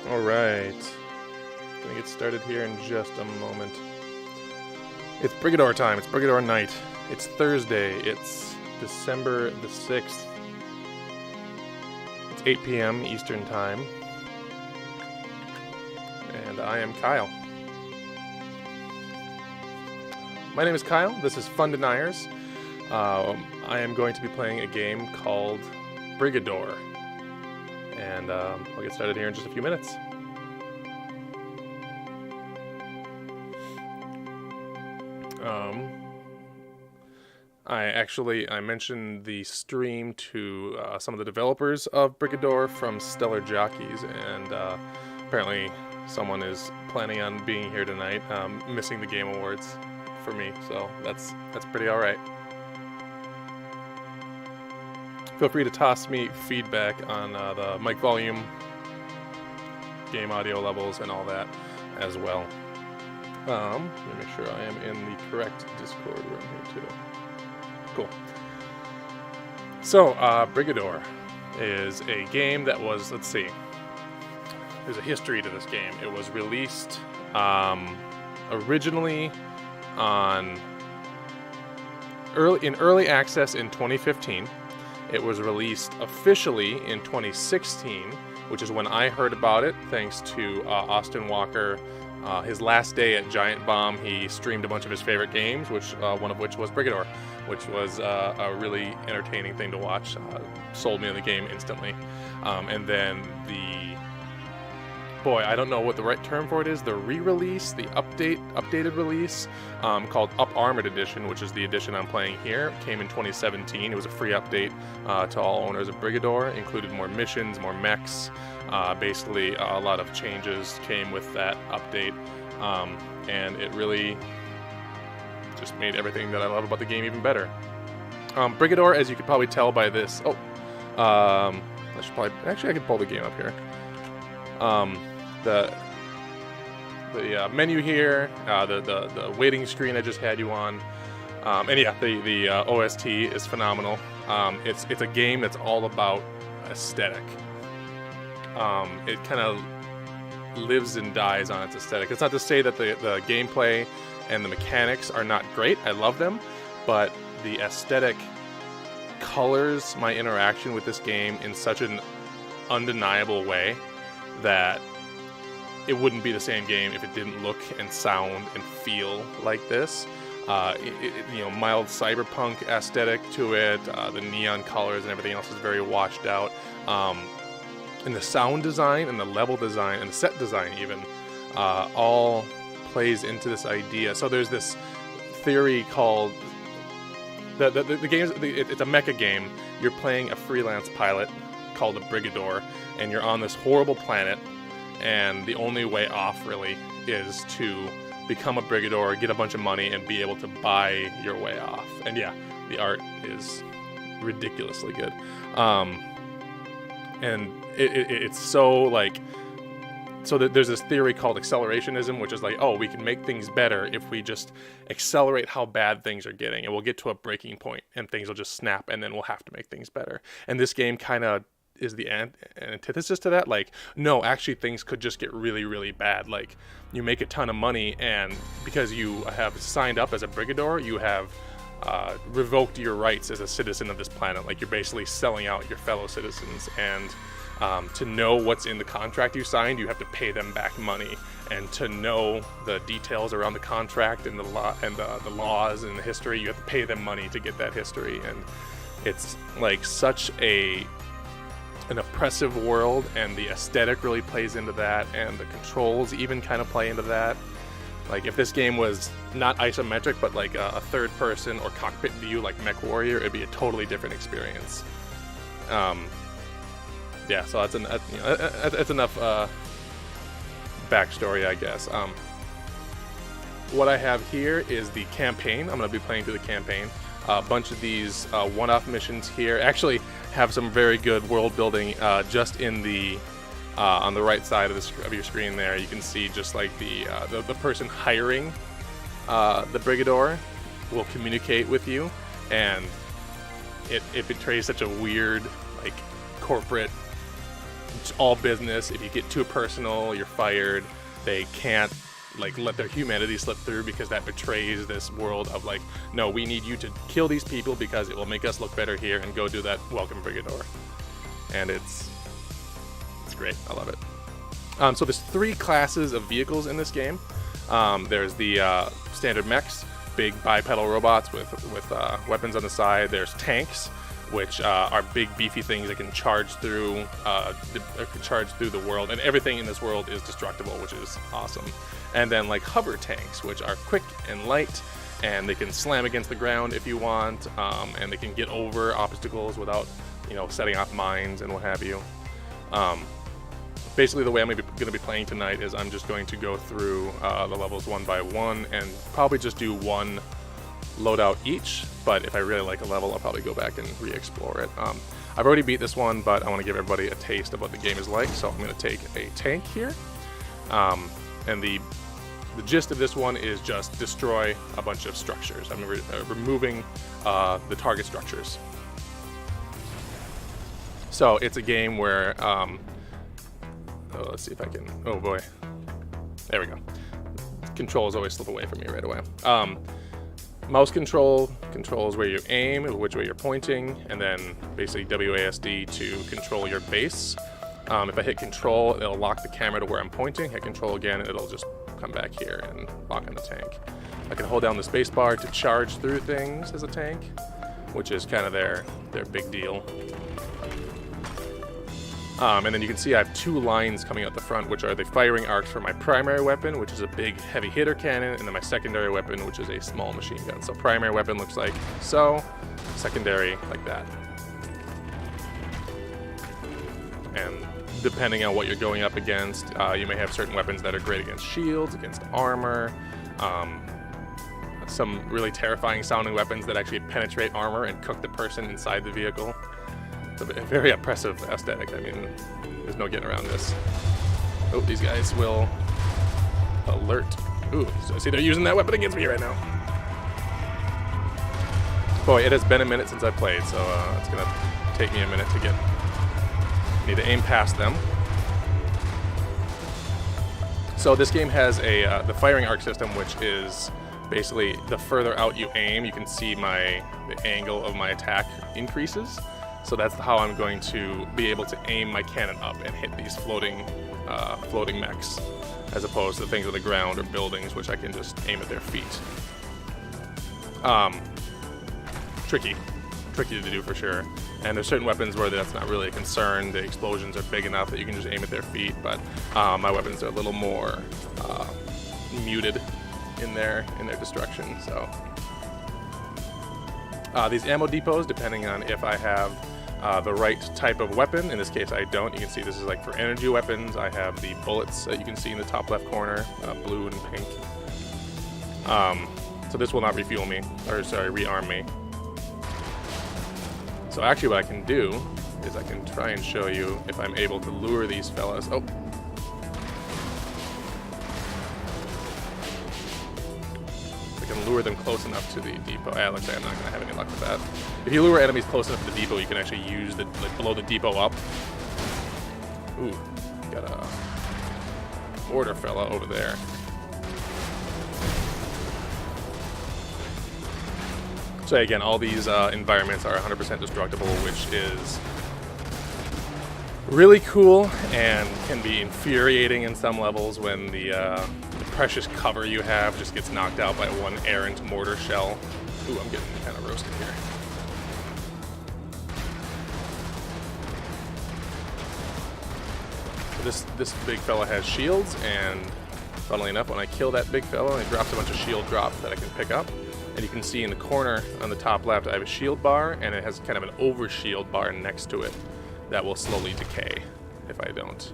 Alright. Gonna get started here in just a moment. It's Brigador time. It's Brigador night. It's Thursday. It's December the 6th. It's 8 p.m. Eastern Time. And I am Kyle. My name is Kyle. This is FunDeniers. I am going to be playing a game called Brigador. And I'll get started here in just a few minutes. I mentioned the stream to some of the developers of Brigador from Stellar Jockeys, and apparently someone is planning on being here tonight, missing the Game Awards for me, so that's pretty alright. Feel free to toss me feedback on the mic volume, game audio levels, and all that as well. Let me make sure I am in the correct Discord room here too. Cool. So, Brigador is a game that was, let's see, there's a history to this game. It was released originally on early access in 2015. It was released officially in 2016, which is when I heard about it, thanks to Austin Walker. His last day at Giant Bomb, he streamed a bunch of his favorite games, which one of which was Brigador, which was a really entertaining thing to watch. Sold me on the game instantly. And then I don't know what the right term for it is, the re-release, the updated release, called Up Armored Edition, which is the edition I'm playing here. It came in 2017. It was a free update to all owners of Brigador. Included more missions, more mechs. Basically, a lot of changes came with that update, and it really just made everything that I love about the game even better. Brigador, as you could probably tell by this, I could pull the game up here. The menu here, the waiting screen I just had you on, and yeah, the OST is phenomenal. It's a game that's all about aesthetic. It kind of lives and dies on its aesthetic. It's not to say that the gameplay and the mechanics are not great. I love them, but the aesthetic colors my interaction with this game in such an undeniable way that it wouldn't be the same game if it didn't look and sound and feel like this. Mild cyberpunk aesthetic to it. The neon colors and everything else is very washed out. And the sound design and the level design and the set design even all plays into this idea. So there's this theory called the game. It's a mecha game. You're playing a freelance pilot called a Brigador, and you're on this horrible planet. And the only way off really is to become a Brigador, get a bunch of money, and be able to buy your way off. And yeah, the art is ridiculously good. And it's so like, so that there's this theory called accelerationism, which is like, oh, we can make things better if we just accelerate how bad things are getting, and we'll get to a breaking point and things will just snap, and then we'll have to make things better. And this game kind of is the antithesis to that. Like, no, actually things could just get really, really bad. Like, you make a ton of money, and because you have signed up as a Brigador, you have revoked your rights as a citizen of this planet. Like, you're basically selling out your fellow citizens, and to know what's in the contract you signed, you have to pay them back money, and to know the details around the contract and the laws and the history, you have to pay them money to get that history. And it's like such an oppressive world, and the aesthetic really plays into that, and the controls even kind of play into that. Like, if this game was not isometric, but like a third person or cockpit view like Mech Warrior, it'd be a totally different experience. Yeah, so that's enough backstory, I guess. What I have here is the campaign. I'm going to be playing through the campaign. A bunch of these one-off missions here actually have some very good world building. Just in the on the right side of your screen there, you can see just like the person hiring the Brigador will communicate with you, and it betrays such a weird, like, corporate it's all business. If you get too personal, you're fired. They can't like let their humanity slip through because that betrays this world of like, no, we need you to kill these people because it will make us look better here, and go do that. Welcome, Brigador. And it's great. I love it. So there's 3 classes of vehicles in this game. There's the standard mechs, big bipedal robots with weapons on the side. There's tanks, which are big beefy things that can charge through the world, and everything in this world is destructible, which is awesome. And then like hover tanks, which are quick and light, and they can slam against the ground if you want, and they can get over obstacles without, you know, setting off mines and what have you. Basically, the way I'm going to be playing tonight is I'm just going to go through the levels one by one and probably just do one loadout each. But if I really like a level, I'll probably go back and re-explore it. I've already beat this one, but I want to give everybody a taste of what the game is like. So I'm going to take a tank here, and the gist of this one is just destroy a bunch of structures. I'm removing the target structures. So it's a game where, let's see if I can, oh boy, there we go. Controls always slip away from me right away. Mouse control controls where you aim, which way you're pointing, and then basically WASD to control your base. If I hit control, it'll lock the camera to where I'm pointing. Hit control again, it'll just come back here and lock on the tank. I can hold down the space bar to charge through things as a tank, which is kind of their big deal. And then you can see I have 2 lines coming out the front, which are the firing arcs for my primary weapon, which is a big heavy hitter cannon, and then my secondary weapon, which is a small machine gun. So primary weapon looks like so, secondary like that. And depending on what you're going up against, you may have certain weapons that are great against shields, against armor, some really terrifying sounding weapons that actually penetrate armor and cook the person inside the vehicle. It's a very oppressive aesthetic. I mean, there's no getting around this. Oh, these guys will alert. Ooh, so I see they're using that weapon against me right now. Boy, it has been a minute since I played, so it's gonna take me a minute to need to aim past them. So this game has the firing arc system, which is basically the further out you aim, you can see the angle of my attack increases. So that's how I'm going to be able to aim my cannon up and hit these floating mechs, as opposed to things on the ground or buildings, which I can just aim at their feet. Tricky to do for sure. And there's certain weapons where that's not really a concern. The explosions are big enough that you can just aim at their feet, but my weapons are a little more muted in their destruction. So these ammo depots, depending on if I have the right type of weapon. In this case, I don't. You can see this is like for energy weapons. I have the bullets that you can see in the top left corner, blue and pink. So this will not refuel me, or sorry, rearm me. So actually what I can do is I can try and show you if I'm able to lure these fellas. Oh. I can lure them close enough to the depot. Looks like I'm not going to have any luck with that. If you lure enemies close enough to the depot, you can actually use blow the depot up. Ooh, got a mortar fella over there. So again, all these environments are 100% destructible, which is really cool and can be infuriating in some levels when the precious cover you have just gets knocked out by one errant mortar shell. Ooh, I'm getting kind of roasted here. This big fella has shields, and funnily enough, when I kill that big fella, it drops a bunch of shield drops that I can pick up. And you can see in the corner on the top left, I have a shield bar, and it has kind of an over shield bar next to it that will slowly decay if I don't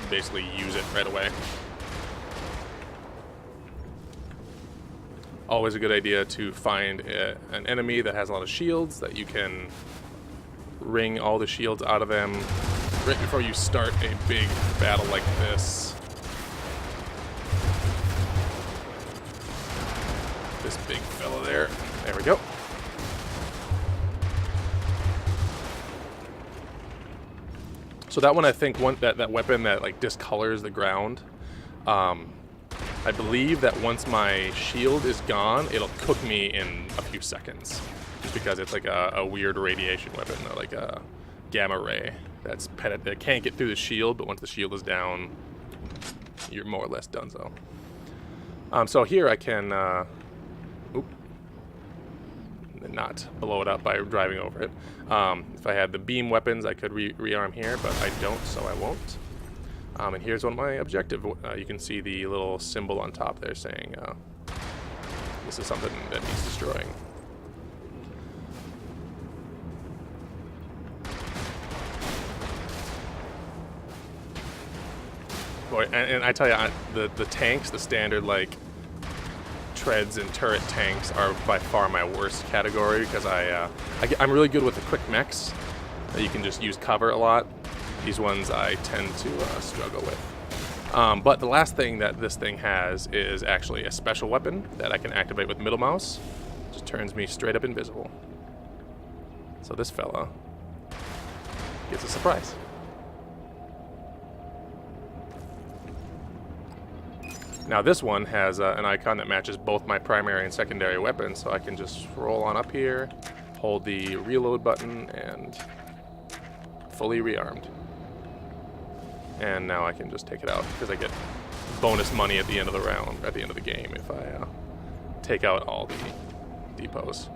basically use it right away. Always a good idea to find an enemy that has a lot of shields that you can wring all the shields out of them right before you start a big battle like this. This big fella there. There we go. So that one, I think, that weapon that like discolors the ground. I believe that once my shield is gone, it'll cook me in a few seconds, just because it's like a weird radiation weapon, like a gamma ray that can't get through the shield, but once the shield is down, you're more or less done. So here I can not blow it up by driving over it. If I had the beam weapons, I could rearm here, but I don't, so I won't. And here's one of my objectives. You can see the little symbol on top there saying this is something that needs destroying. Boy, and I tell you, the tanks, the standard like treads and turret tanks, are by far my worst category, because I'm really good with the quick mechs. You can just use cover a lot. These ones I tend to struggle with. But the last thing that this thing has is actually a special weapon that I can activate with middle mouse. Just turns me straight up invisible. So this fella gets a surprise. Now this one has an icon that matches both my primary and secondary weapons, so I can just roll on up here, hold the reload button, and fully rearmed. And now I can just take it out, because I get bonus money at the end of the round, at the end of the game, if I take out all the depots.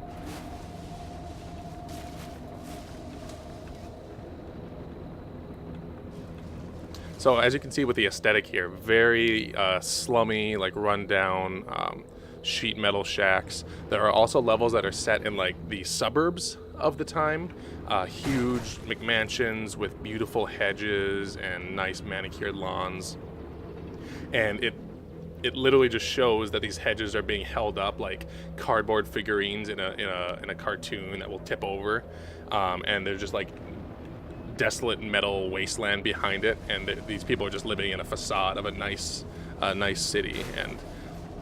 So as you can see with the aesthetic here, very slummy, like rundown sheet metal shacks. There are also levels that are set in like the suburbs of the time. Huge McMansions with beautiful hedges and nice manicured lawns. And it literally just shows that these hedges are being held up like cardboard figurines in a cartoon that will tip over. And they're just like desolate metal wasteland behind it, and these people are just living in a facade of a nice city, and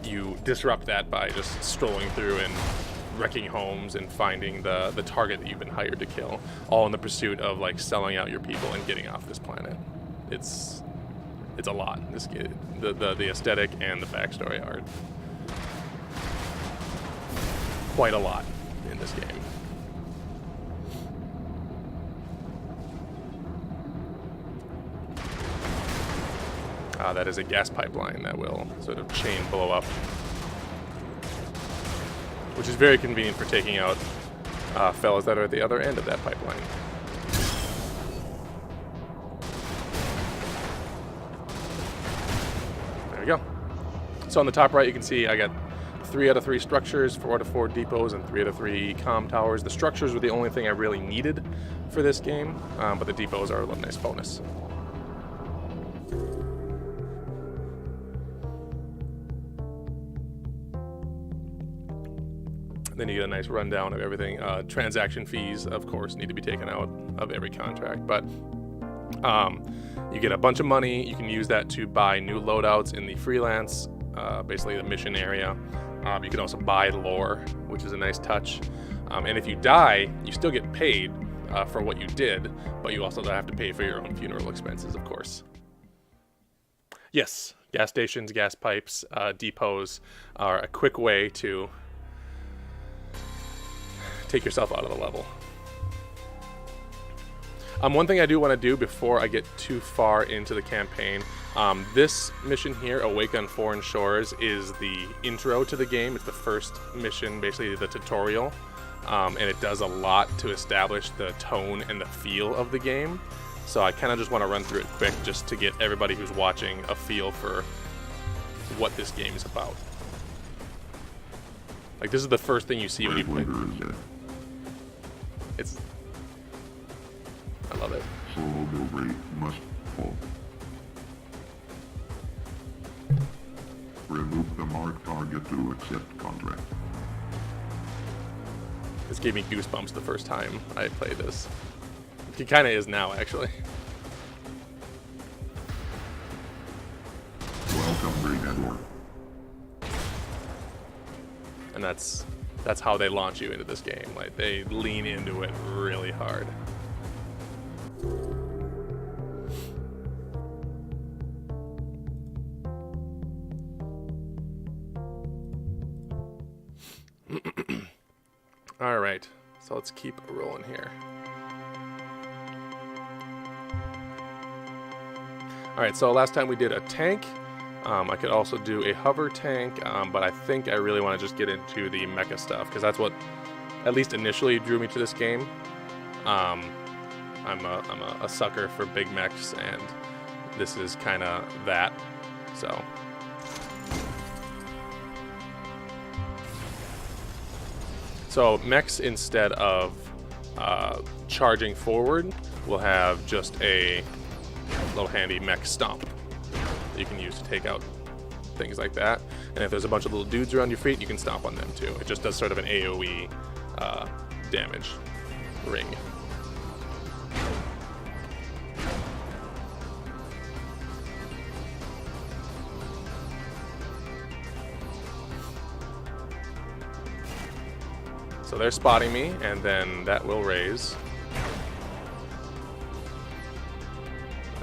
you disrupt that by just strolling through and wrecking homes and finding the target that you've been hired to kill, all in the pursuit of like selling out your people and getting off this planet. It's a lot. The aesthetic and the backstory are quite a lot in this game. That is a gas pipeline that will sort of chain blow up, which is very convenient for taking out fellas that are at the other end of that pipeline. There we go. So on the top right, you can see I got 3 out of 3 structures, 4 out of 4 depots, and 3 out of 3 comm towers. The structures were the only thing I really needed for this game, but the depots are a nice bonus. Then you get a nice rundown of everything. Transaction fees, of course, need to be taken out of every contract, but you get a bunch of money. You can use that to buy new loadouts in the freelance, basically the mission area. You can also buy lore, which is a nice touch. And if you die, you still get paid for what you did, but you also have to pay for your own funeral expenses, of course. Yes, gas stations, gas pipes, depots are a quick way to take yourself out of the level. One thing I do want to do before I get too far into the campaign, this mission here, Awake on Foreign Shores, is the intro to the game. It's the first mission, basically the tutorial, and it does a lot to establish the tone and the feel of the game. So I kind of just want to run through it quick just to get everybody who's watching a feel for what this game is about. Like, this is the first thing you see when you play. I love it. Solo Nobre must fall. Remove the marked target to accept contract. This gave me goosebumps the first time I played this. It kind of is now, actually. Welcome, Brigador. And that's how they launch you into this game. Like, they lean into it really hard. All right, so let's keep rolling here. All right, so last time we did a tank. I could also do a hover tank, but I think I really want to just get into the mecha stuff because that's what, at least initially, drew me to this game. I'm a sucker for big mechs, and this is kind of that. So mechs, instead of charging forward, will have just a little handy mech stomp that you can use to take out things like that. And if there's a bunch of little dudes around your feet, you can stomp on them too. It just does sort of an AoE damage ring. So they're spotting me, and then that will raise.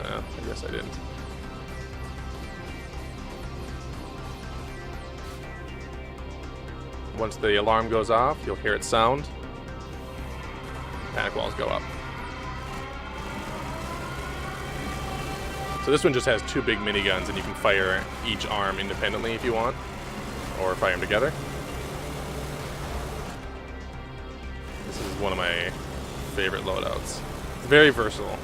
I guess I didn't. Once the alarm goes off, you'll hear it sound. Panic walls go up. So this one just has 2 big miniguns, and you can fire each arm independently if you want, or fire them together. This is one of my favorite loadouts. It's very versatile.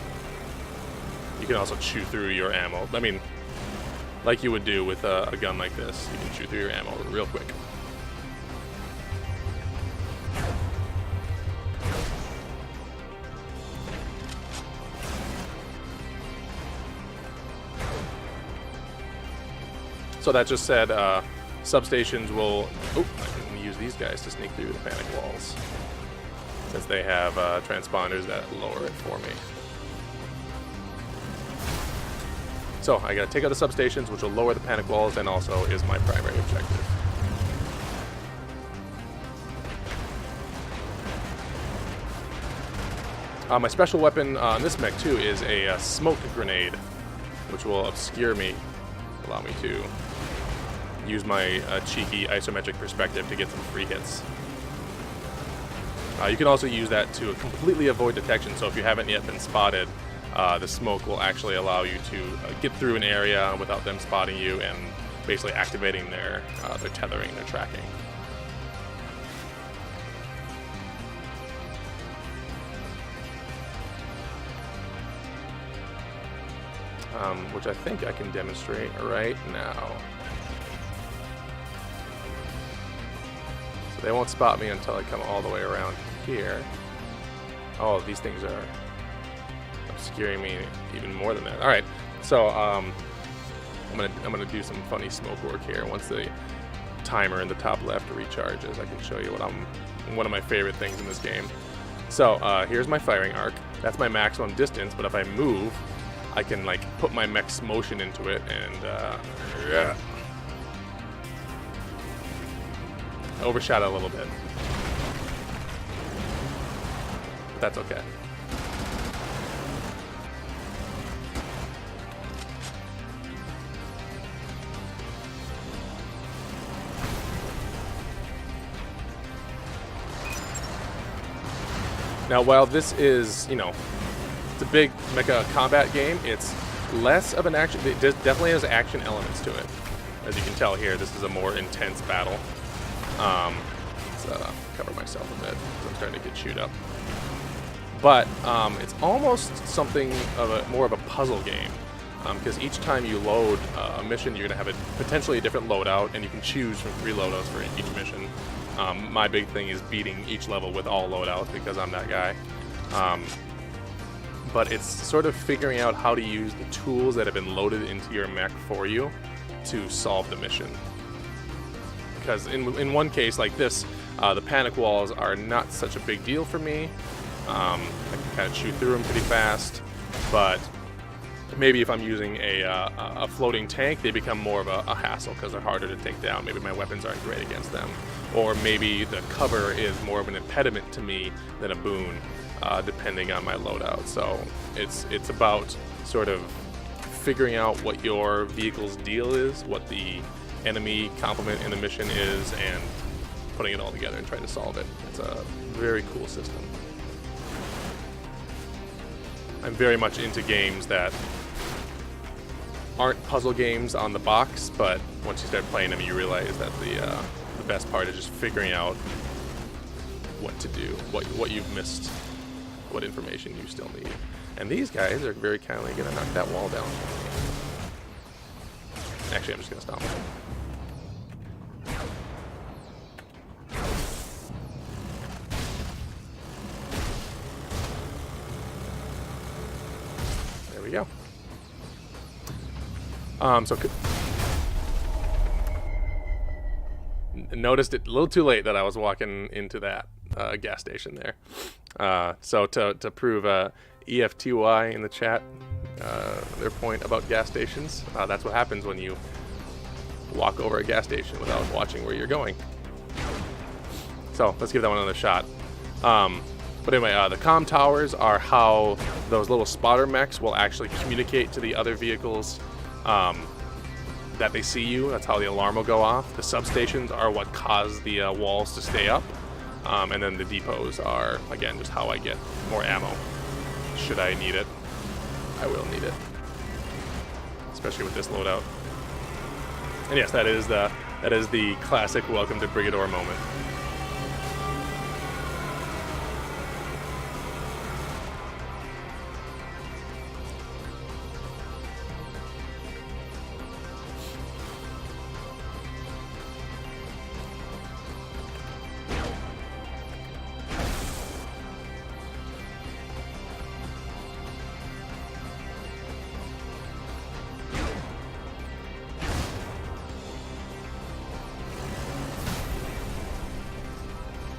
You can also chew through your ammo. I mean, like you would do with a gun like this, you can chew through your ammo real quick. So that just said substations will... Oh, I can use these guys to sneak through the panic walls, since they have transponders that lower it for me. So I gotta take out the substations, which will lower the panic walls, and also is my primary objective. My special weapon on this mech too is a smoke grenade, which will obscure me, allow me to use my cheeky isometric perspective to get some free hits. You can also use that to completely avoid detection, so if you haven't yet been spotted, the smoke will actually allow you to get through an area without them spotting you and basically activating their tethering, their tracking. Which I think I can demonstrate right now. So they won't spot me until I come all the way around here. Oh, these things are obscuring me even more than that. All right, so I'm gonna do some funny smoke work here. Once the timer in the top left recharges, I can show you one of my favorite things in this game. So here's my firing arc. That's my maximum distance, but if I move, I can like put my mech's motion into it, and yeah. I overshot it a little bit, but that's okay. Now, while this is, it's a big mecha combat game, it's less of an action. It definitely has action elements to it. As you can tell here, this is a more intense battle. Let's cover myself a bit because I'm starting to get chewed up. But it's almost something of more of a puzzle game, because each time you load a mission, you're going to have potentially a different loadout, and you can choose from 3 loadouts for each mission. My big thing is beating each level with all loadouts because I'm that guy. But it's sort of figuring out how to use the tools that have been loaded into your mech for you to solve the mission. Because in one case like this, the panic walls are not such a big deal for me. I can kind of shoot through them pretty fast, but maybe if I'm using a floating tank, they become more of a hassle because they're harder to take down. Maybe my weapons aren't great against them. Or maybe the cover is more of an impediment to me than a boon, depending on my loadout. So it's about sort of figuring out what your vehicle's deal is, what the enemy complement in the mission is, and putting it all together and trying to solve it. It's a very cool system. I'm very much into games that aren't puzzle games on the box, but once you start playing them, you realize that the best part is just figuring out what to do, what you've missed, what information you still need. And these guys are very kindly gonna knock that wall down. Actually, I'm just gonna stop them. There we go. Noticed it a little too late that I was walking into that gas station there. So to prove EFTY in the chat, their point about gas stations, that's what happens when you walk over a gas station without watching where you're going. So let's give that one another shot. But anyway, the comm towers are how those little spotter mechs will actually communicate to the other vehicles that they see you. That's how the alarm will go off. The substations are what cause the walls to stay up. And then the depots are, again, just how I get more ammo. Should I need it, I will need it. Especially with this loadout. And yes, that is the classic welcome to Brigador moment.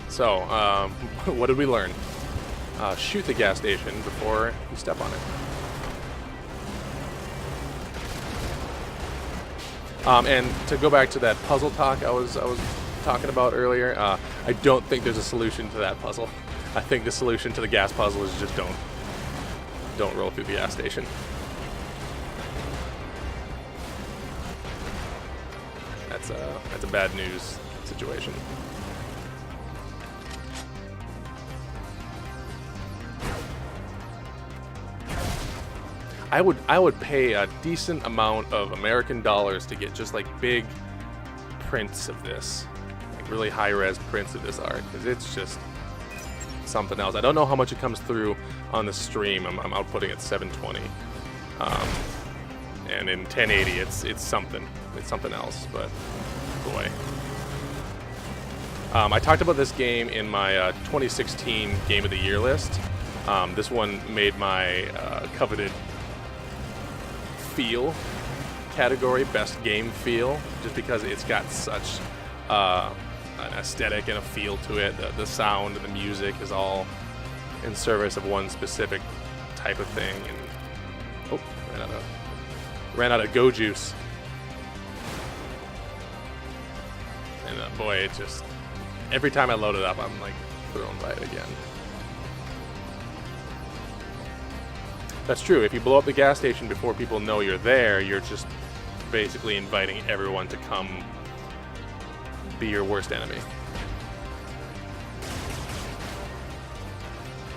So, what did we learn? Shoot the gas station before you step on it. And to go back to that puzzle talk I was talking about earlier, I don't think there's a solution to that puzzle. I think the solution to the gas puzzle is just don't roll through the gas station. That's a bad news situation. I would pay a decent amount of American dollars to get just like big prints of this, like really high-res prints of this art, because it's just something else. I don't know how much it comes through on the stream. I'm outputting at 720, and in 1080 it's something else. But boy, I talked about this game in my 2016 Game of the Year list. This one made my coveted feel category, best game feel, just because it's got such an aesthetic and a feel to it. The sound and the music is all in service of one specific type of thing. And oh, ran out of Go Juice. And boy, it just, every time I load it up, I'm like thrown by it again. That's true. If you blow up the gas station before people know you're there, you're just basically inviting everyone to come be your worst enemy.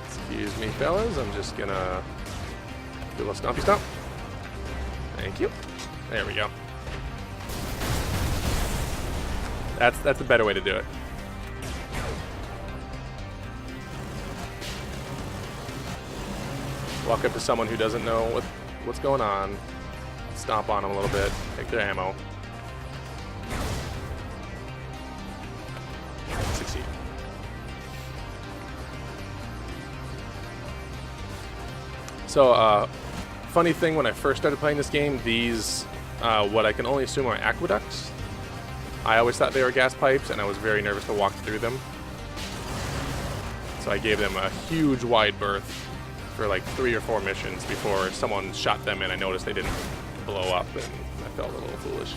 Excuse me, fellas. I'm just gonna do a little stompy stomp. Thank you. There we go. That's a better way to do it. Walk up to someone who doesn't know what's going on, stomp on them a little bit, take their ammo. Succeed. So, funny thing, when I first started playing this game, these, what I can only assume are aqueducts. I always thought they were gas pipes, and I was very nervous to walk through them. So I gave them a huge wide berth for like 3 or 4 missions before someone shot them and I noticed they didn't blow up, and I felt a little foolish.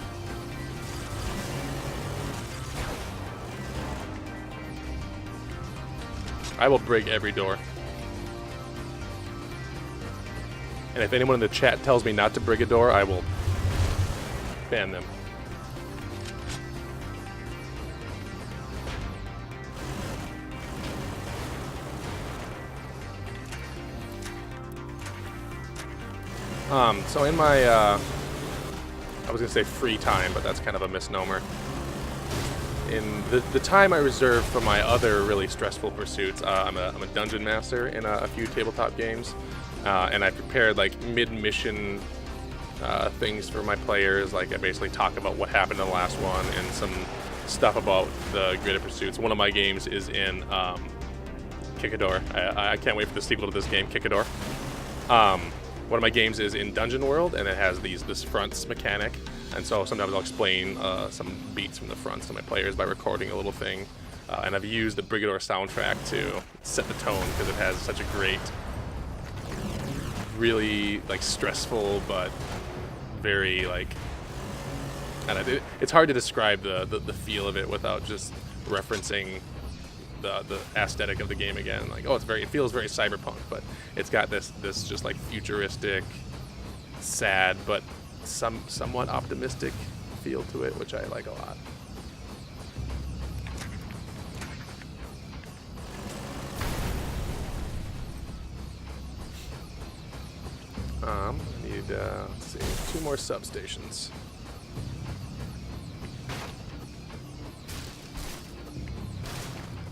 I will brig every door. And if anyone in the chat tells me not to brig a door, I will ban them. So in my, I was gonna say free time, but that's kind of a misnomer. In the time I reserve for my other really stressful pursuits, I'm a dungeon master in a few tabletop games, and I prepared like mid-mission things for my players. Like I basically talk about what happened in the last one and some stuff about the greater pursuits. One of my games is in Brigador. I can't wait for the sequel to this game, Brigador. One of my games is in Dungeon World, and it has this fronts mechanic. And so sometimes I'll explain some beats from the fronts to my players by recording a little thing. And I've used the Brigador soundtrack to set the tone because it has such a great, really like stressful but very like, and it's hard to describe the feel of it without just referencing the aesthetic of the game again. Like, oh, it feels very cyberpunk, but it's got this just like futuristic, sad but somewhat optimistic feel to it, which I like a lot. I need let's see, 2 more substations.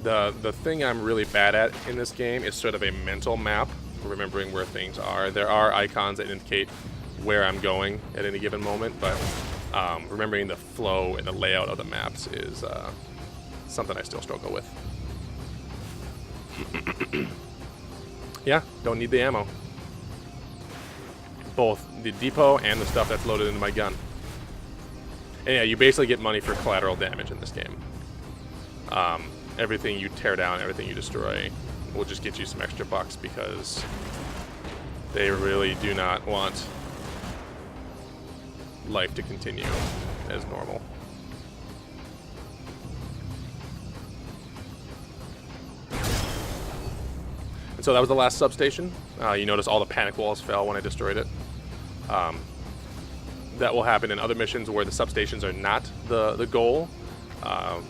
The thing I'm really bad at in this game is sort of a mental map, remembering where things are. There are icons that indicate where I'm going at any given moment, but remembering the flow and the layout of the maps is something I still struggle with. Yeah, don't need the ammo. Both the depot and the stuff that's loaded into my gun. And yeah, you basically get money for collateral damage in this game. Everything you tear down, everything you destroy will just get you some extra bucks because they really do not want life to continue as normal. And so that was the last substation. You notice all the panic walls fell when I destroyed it. That will happen in other missions where the substations are not the goal.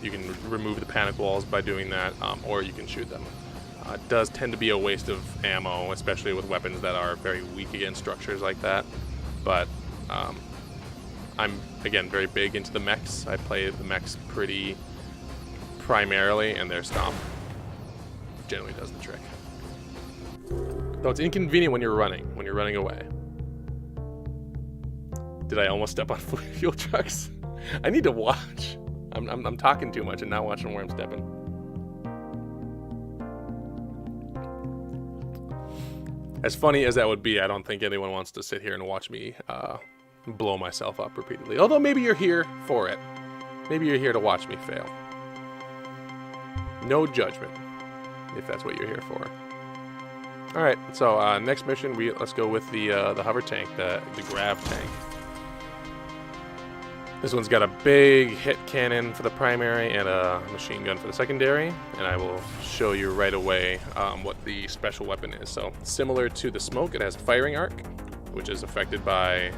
You can remove the panic walls by doing that, or you can shoot them. It does tend to be a waste of ammo, especially with weapons that are very weak against structures like that. But I'm, again, very big into the mechs. I play the mechs pretty primarily, and their stomp generally does the trick. Though it's inconvenient when you're running away. Did I almost step on fuel trucks? I need to watch. I'm talking too much and not watching where I'm stepping. As funny as that would be, I don't think anyone wants to sit here and watch me blow myself up repeatedly. Although maybe you're here for it. Maybe you're here to watch me fail. No judgment, if that's what you're here for. All right, so next mission, let's go with the hover tank, the grav tank. This one's got a big hit cannon for the primary and a machine gun for the secondary, and I will show you right away what the special weapon is. So similar to the smoke, it has firing arc, which is affected by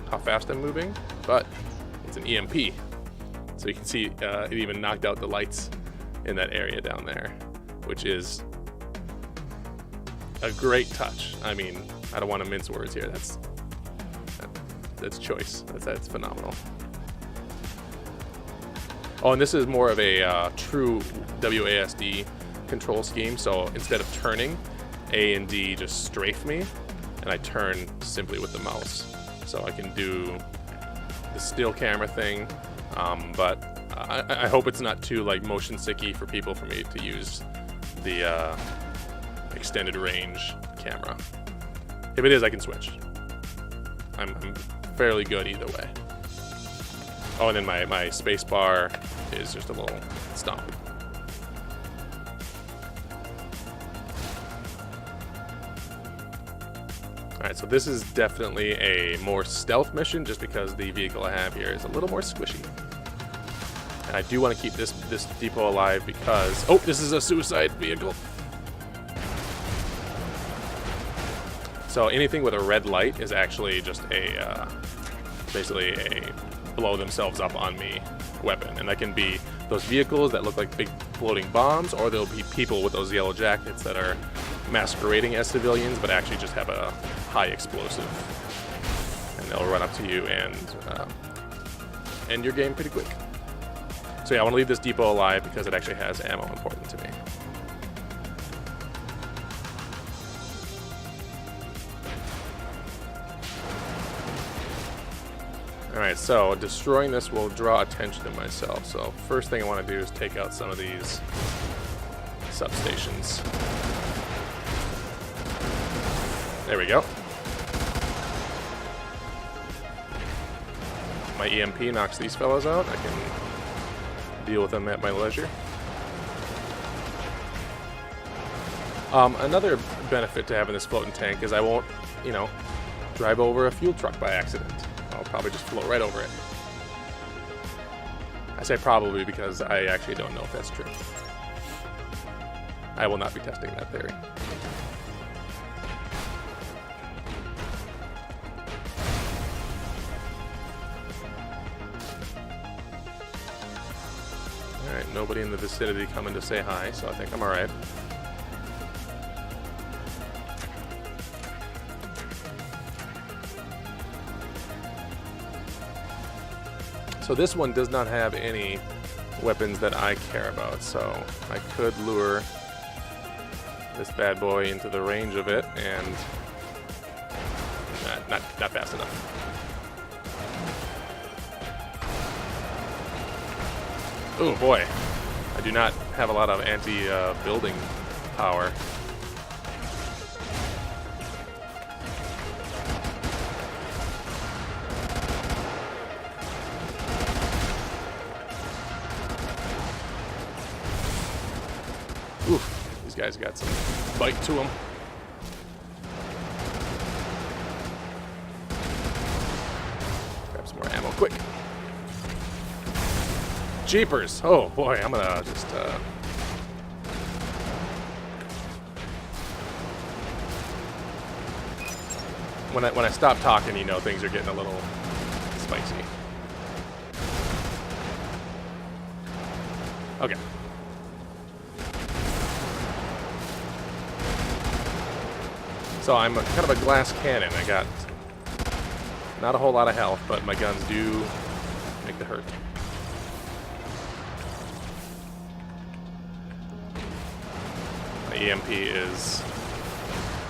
how fast I'm moving, but it's an EMP. So you can see it even knocked out the lights in that area down there, which is a great touch. I mean, I don't want to mince words here. That's choice. That's phenomenal. Oh, and this is more of a true WASD control scheme. So instead of turning, A and D just strafe me, and I turn simply with the mouse. So I can do the still camera thing, but I hope it's not too like motion sicky for people for me to use the extended range camera. If it is, I can switch. I'm fairly good either way. Oh, and then my space bar is just a little stomp. Alright, so this is definitely a more stealth mission just because the vehicle I have here is a little more squishy. And I do want to keep this depot alive because... Oh, this is a suicide vehicle. So anything with a red light is actually just a... basically a blow themselves up on me weapon, and that can be those vehicles that look like big floating bombs, or there'll be people with those yellow jackets that are masquerading as civilians, but actually just have a high explosive. And they'll run up to you and end your game pretty quick. So yeah, I want to leave this depot alive because it actually has ammo important to me. Alright, so destroying this will draw attention to myself. So first thing I want to do is take out some of these substations. There we go. My EMP knocks these fellows out. I can deal with them at my leisure. Another benefit to having this floating tank is I won't, you know, drive over a fuel truck by accident. I'll probably just float right over it. I say probably because I actually don't know if that's true. I will not be testing that theory. Alright, nobody in the vicinity coming to say hi, so I think I'm alright. So this one does not have any weapons that I care about, so I could lure this bad boy into the range of it, and not fast enough. Oh boy, I do not have a lot of anti-building power. Oof, these guys got some bite to them. Grab some more ammo, quick. Jeepers! Oh boy, I'm gonna just when I stop talking, you know, things are getting a little spicy. Okay. So I'm kind of a glass cannon. I got not a whole lot of health, but my guns do make the hurt. My EMP is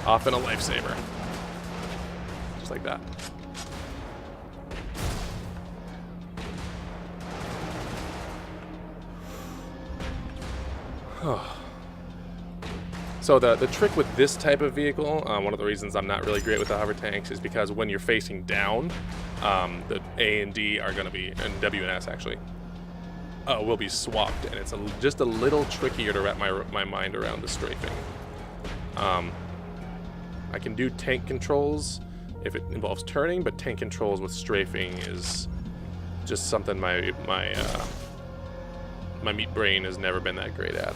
often a lifesaver. Just like that. So the trick with this type of vehicle, one of the reasons I'm not really great with the hover tanks is because when you're facing down, the A and D are going to be, and W and S actually, will be swapped, and it's just a little trickier to wrap my mind around the strafing. I can do tank controls if it involves turning, but tank controls with strafing is just something my meat brain has never been that great at.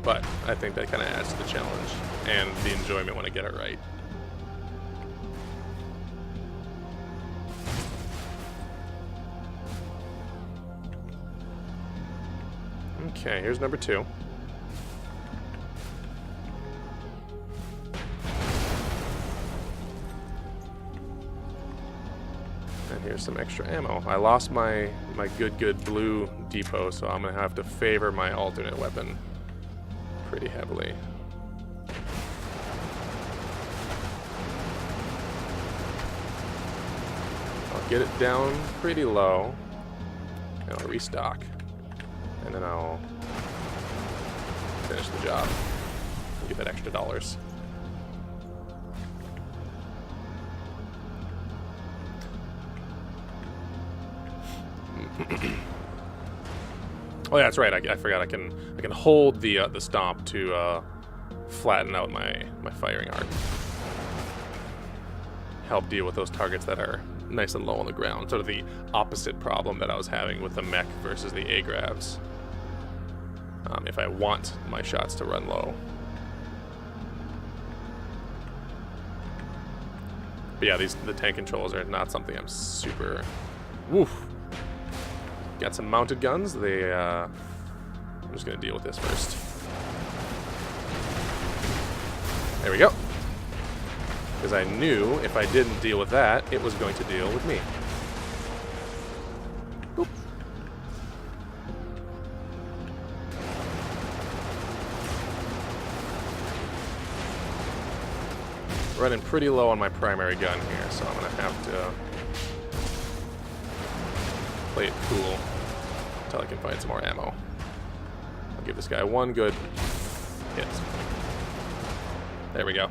But I think that kind of adds to the challenge and the enjoyment when I get it right. Okay, here's number 2. And here's some extra ammo. I lost my good blue depot, so I'm gonna have to favor my alternate weapon pretty heavily. I'll get it down pretty low, and I'll restock, and then I'll finish the job and get that extra dollars. Oh yeah, that's right. I forgot. I can hold the stomp to flatten out my firing arc. Help deal with those targets that are nice and low on the ground. Sort of the opposite problem that I was having with the mech versus the A-Gravs. If I want my shots to run low. But yeah, the tank controls are not something I'm super. Woof. Got some mounted guns. They I'm just gonna deal with this first. There we go. Because I knew if I didn't deal with that, it was going to deal with me. Boop. Running pretty low on my primary gun here, so I'm gonna have to play it cool until I can find some more ammo. I'll give this guy one good hit. There we go.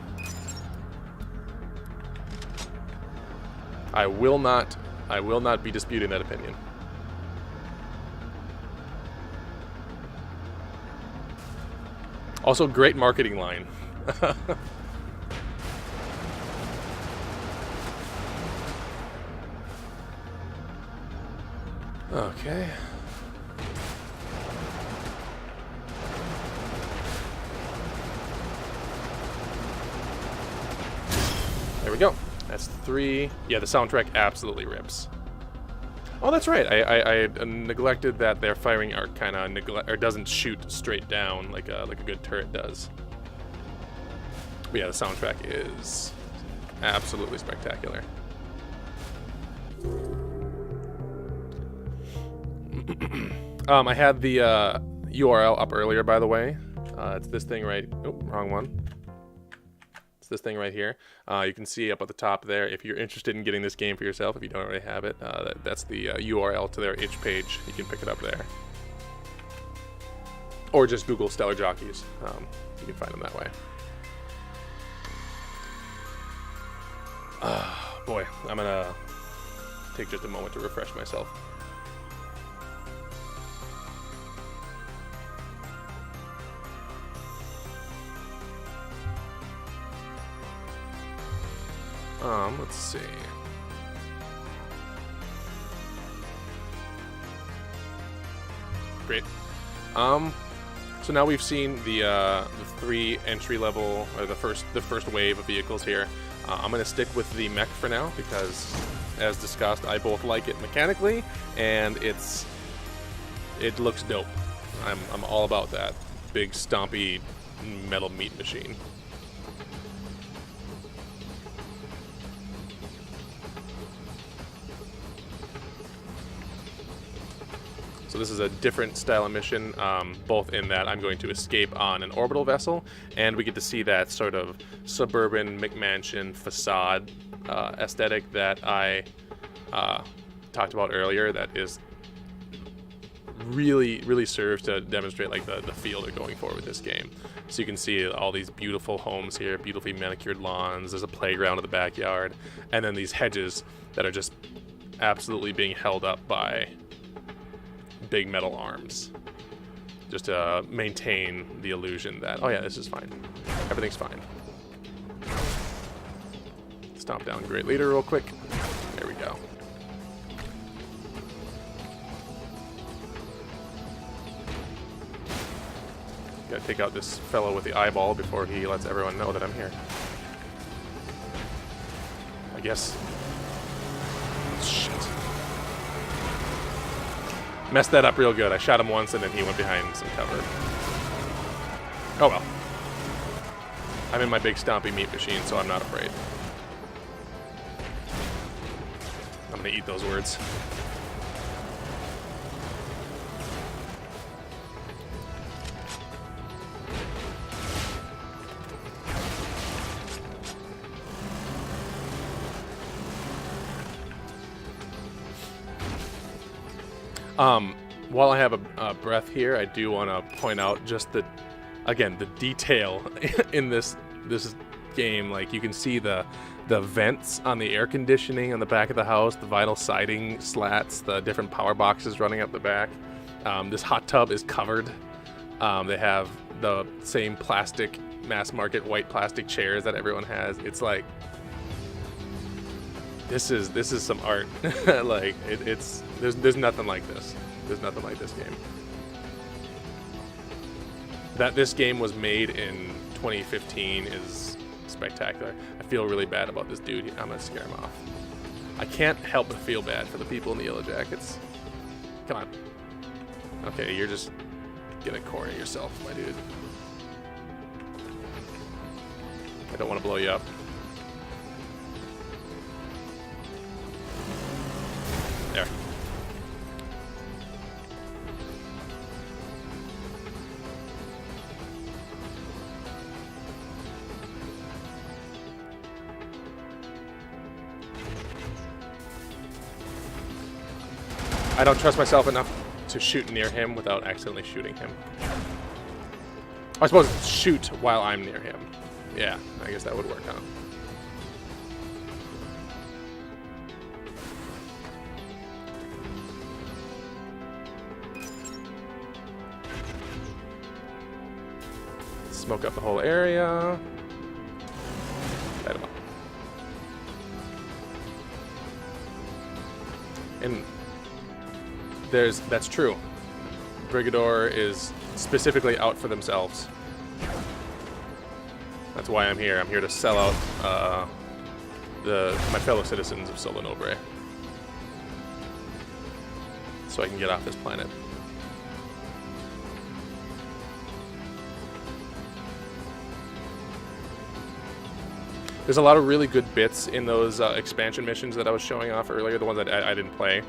I will not be disputing that opinion. Also, great marketing line. Okay. There we go. That's 3. Yeah, the soundtrack absolutely rips. Oh, that's right. I neglected that their firing arc kind of doesn't shoot straight down like a good turret does. But yeah, the soundtrack is absolutely spectacular. I had the URL up earlier, by the way. It's this thing right... Oh, wrong one. It's this thing right here. You can see up at the top there, if you're interested in getting this game for yourself, if you don't already have it, that's the URL to their itch page. You can pick it up there. Or just Google Stellar Jockeys. You can find them that way. Boy, I'm gonna take just a moment to refresh myself. Let's see. Great. So now we've seen the 3 entry level, or the first wave of vehicles here. I'm gonna stick with the mech for now because, as discussed, I both like it mechanically and it looks dope. I'm all about that big stompy metal meat machine. So this is a different style of mission, both in that I'm going to escape on an orbital vessel, and we get to see that sort of suburban McMansion facade aesthetic that I talked about earlier. That is really serves to demonstrate like the feel they're going for with this game. So you can see all these beautiful homes here, beautifully manicured lawns. There's a playground in the backyard, and then these hedges that are just absolutely being held up by big metal arms, just to maintain the illusion that, oh yeah, this is fine, everything's fine. Stomp down Great Leader real quick. There we go. Gotta take out this fellow with the eyeball before he lets everyone know that I'm here. I guess. Shit. Messed that up real good. I shot him once and then he went behind some cover. Oh well. I'm in my big stompy meat machine, so I'm not afraid. I'm gonna eat those words. While I have a breath here, I do want to point out just the detail in this game. Like, you can see the vents on the air conditioning on the back of the house, the vinyl siding slats, the different power boxes running up the back. This hot tub is covered. They have the same plastic, mass market white plastic chairs that everyone has. It's like, this is some art. Like, there's nothing like this. There's nothing like this game. That this game was made in 2015 is spectacular. I feel really bad about this dude. I'm gonna scare him off. I can't help but feel bad for the people in the Yellow Jackets. Come on. Okay, you're just Get a corner yourself, my dude. I don't want to blow you up. There. I don't trust myself enough to shoot near him without accidentally shooting him. I suppose shoot while I'm near him. Yeah, I guess that would work out. Smoke up the whole area. Light him up. And that's true. Brigador is specifically out for themselves. That's why I'm here. I'm here to sell out my fellow citizens of Solo Nobre, so I can get off this planet. There's a lot of really good bits in those expansion missions that I was showing off earlier, the ones that I didn't play,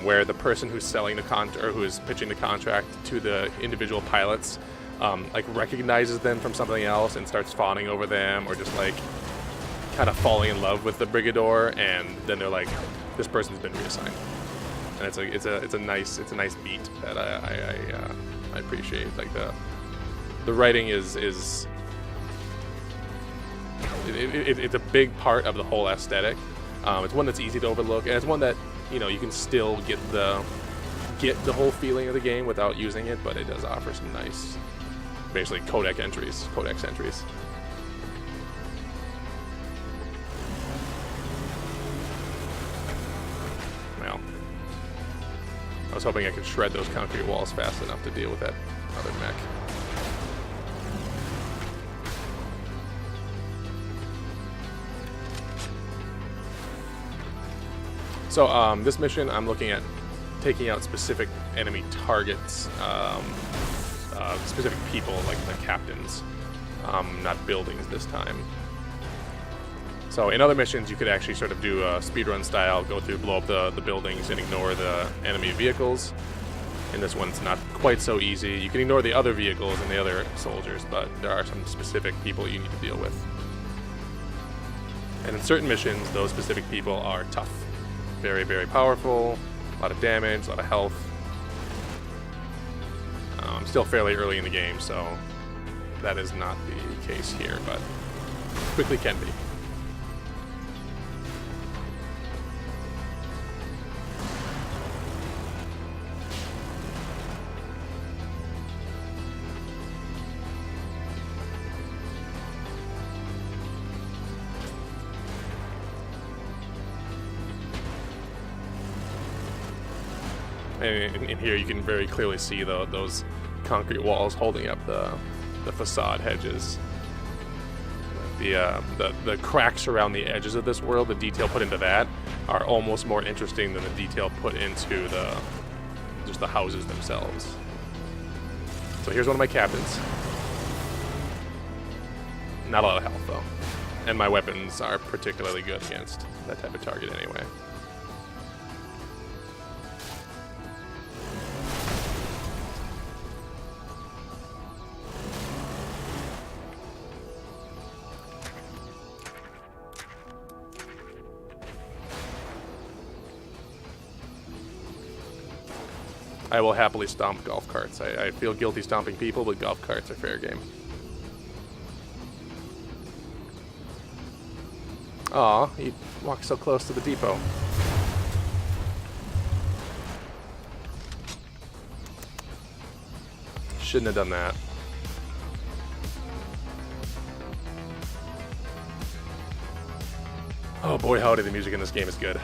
where the person who's selling the or who is pitching the contract to the individual pilots, like recognizes them from something else and starts fawning over them, or just like kind of falling in love with the Brigador, and then they're like, this person's been reassigned, and it's a nice beat that I appreciate. Like the writing is. It's a big part of the whole aesthetic. It's one that's easy to overlook, and it's one that, you know, you can still get the whole feeling of the game without using it, but it does offer some nice, basically codex entries. Well, I was hoping I could shred those concrete walls fast enough to deal with that other mech. So this mission, I'm looking at taking out specific enemy targets, specific people, like the captains, not buildings this time. So in other missions, you could actually sort of do a speedrun style, go through, blow up the buildings, and ignore the enemy vehicles. In this one, it's not quite so easy. You can ignore the other vehicles and the other soldiers, but there are some specific people you need to deal with. And in certain missions, those specific people are tough. Very, very powerful, a lot of damage, a lot of health. I'm still fairly early in the game, so that is not the case here, but quickly can be. And in here you can very clearly see those concrete walls holding up the facade hedges. The cracks around the edges of this world, the detail put into that, are almost more interesting than the detail put into just the houses themselves. So here's one of my captains. Not a lot of health though. And my weapons are particularly good against that type of target anyway. I will happily stomp golf carts. I feel guilty stomping people, but golf carts are fair game. Aw, he walked so close to the depot. Shouldn't have done that. Oh boy, howdy, the music in this game is good.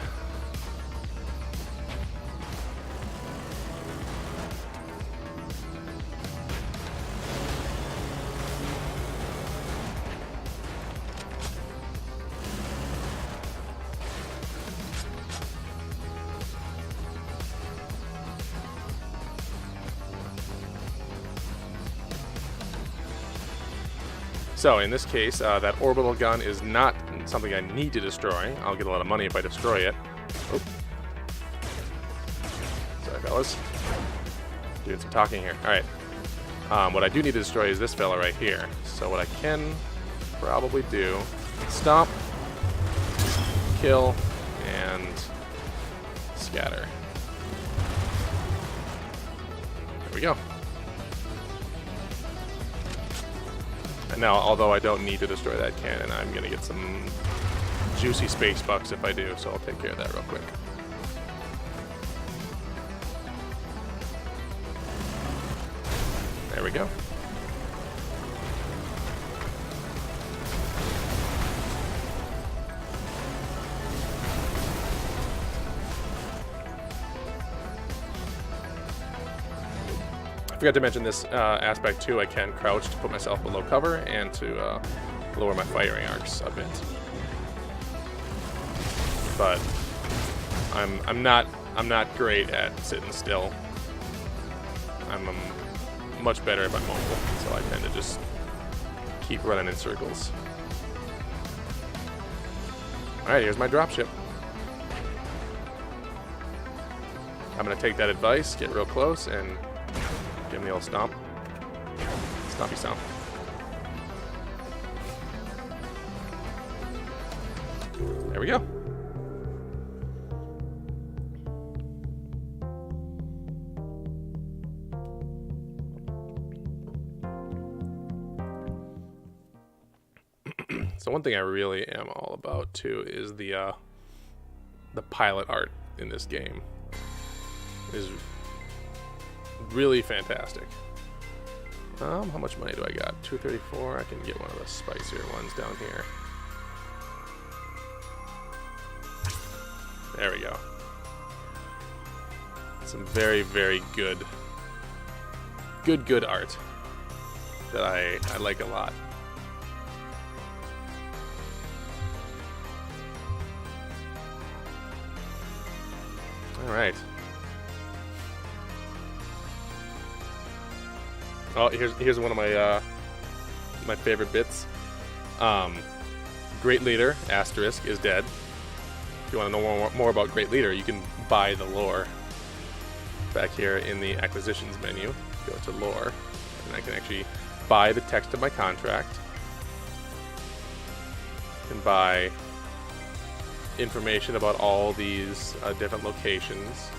So in this case, that orbital gun is not something I need to destroy. I'll get a lot of money if I destroy it. Oh. Sorry, fellas. Doing some talking here. All right. What I do need to destroy is this fella right here. So what I can probably do, stomp, kill, and scatter. There we go. And now, although I don't need to destroy that cannon, I'm going to get some juicy space bucks if I do, so I'll take care of that real quick. There we go. I forgot to mention this aspect too. I can crouch to put myself below cover and to lower my firing arcs a bit. But I'm not great at sitting still. I'm much better if I'm mobile, so I tend to just keep running in circles. Alright, here's my dropship. I'm gonna take that advice, get real close, and give him the old stomp. Stompy stomp. There we go. So one thing I really am all about too is the pilot art in this game. It is really fantastic. How much money do I got? 234. I can get one of the spicier ones down here. There we go. Some very, very good art that I like a lot. All right. Oh, here's one of my my favorite bits. Great Leader * is dead. If you want to know more about Great Leader, you can buy the lore back here in the acquisitions menu. Go to lore, and I can actually buy the text of my contract. I can buy information about all these different locations.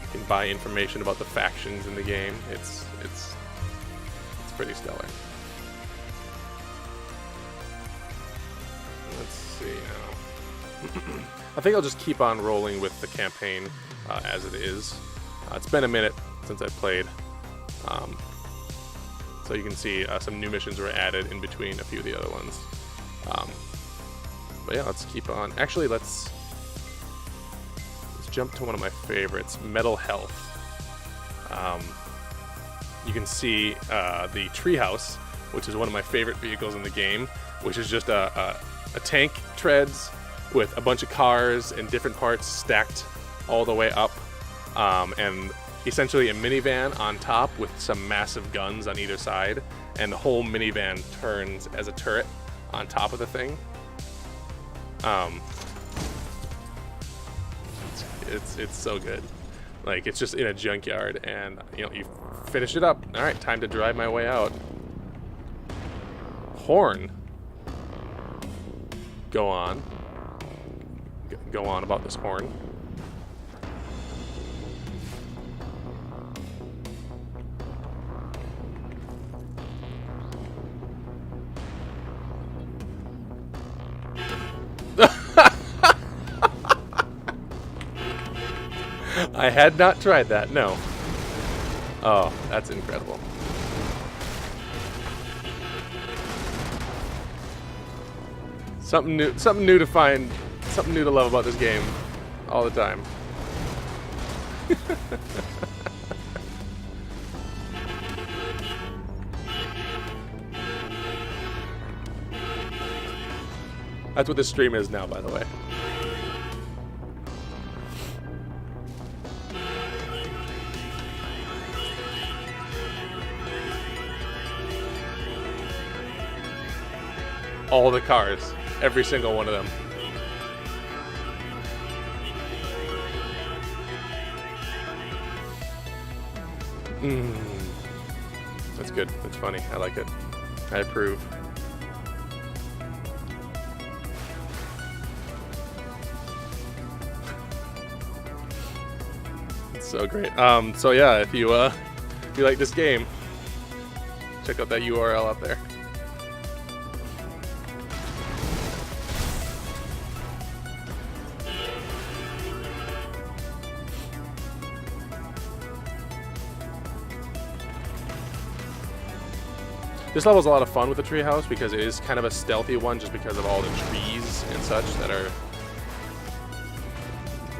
You can buy information about the factions in the game. It's pretty stellar. Let's see now. I think I'll just keep on rolling with the campaign as it is. It's been a minute since I played. So you can see some new missions were added in between a few of the other ones. But yeah, let's keep on. Actually, let's jump to one of my favorites, Metal Health. You can see the treehouse, which is one of my favorite vehicles in the game, which is just a tank treads with a bunch of cars and different parts stacked all the way up, and essentially a minivan on top with some massive guns on either side, and the whole minivan turns as a turret on top of the thing. It's so good. Like, it's just in a junkyard, and you finish it up. All right, time to drive my way out. Horn. Go on about this horn. I had not tried that, no. Oh, that's incredible. Something new to find, something new to love about this game all the time. That's what this stream is now, by the way. all the cars, every single one of them. That's good. That's funny. I like it. I approve. It's so great. So yeah, if you like this game, check out that URL up there. This level's a lot of fun with the treehouse because it is kind of a stealthy one just because of all the trees and such that are...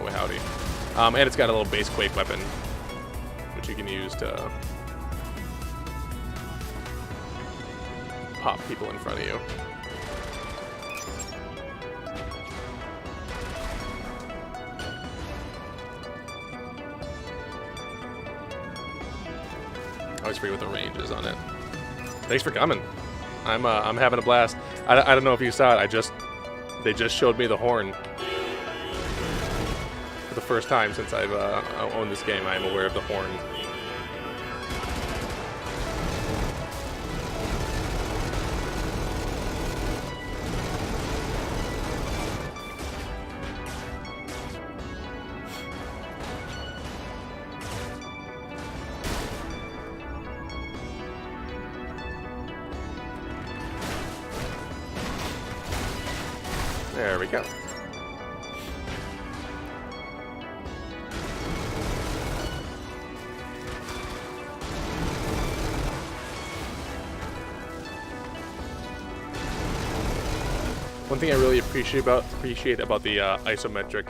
Oh, howdy. And it's got a little base quake weapon, which you can use to pop people in front of you. I always forget what the range is on it. Thanks for coming. I'm having a blast. I don't know if you saw it. They just showed me the horn. For the first time since I've owned this game, I am aware of the horn. There we go. One thing I really appreciate about the isometric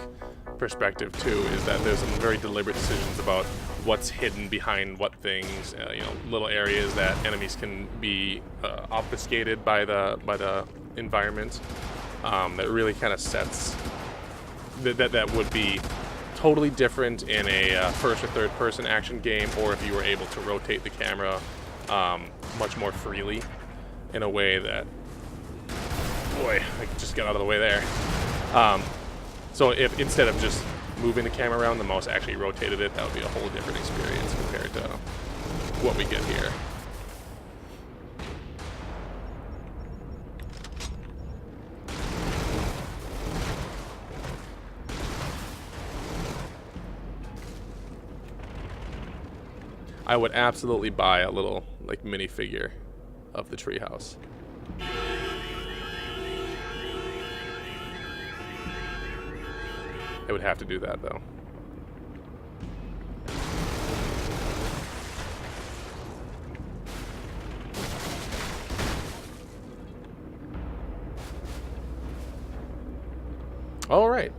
perspective too is that there's some very deliberate decisions about what's hidden behind what things. You know, little areas that enemies can be obfuscated by the environment. That really kind of sets that would be totally different in a first or third person action game, or if you were able to rotate the camera much more freely in a way that, boy, I just got out of the way there. So if instead of just moving the camera around, the mouse actually rotated it, that would be a whole different experience compared to what we get here. I would absolutely buy a little like minifigure of the treehouse. I would have to do that though. All right.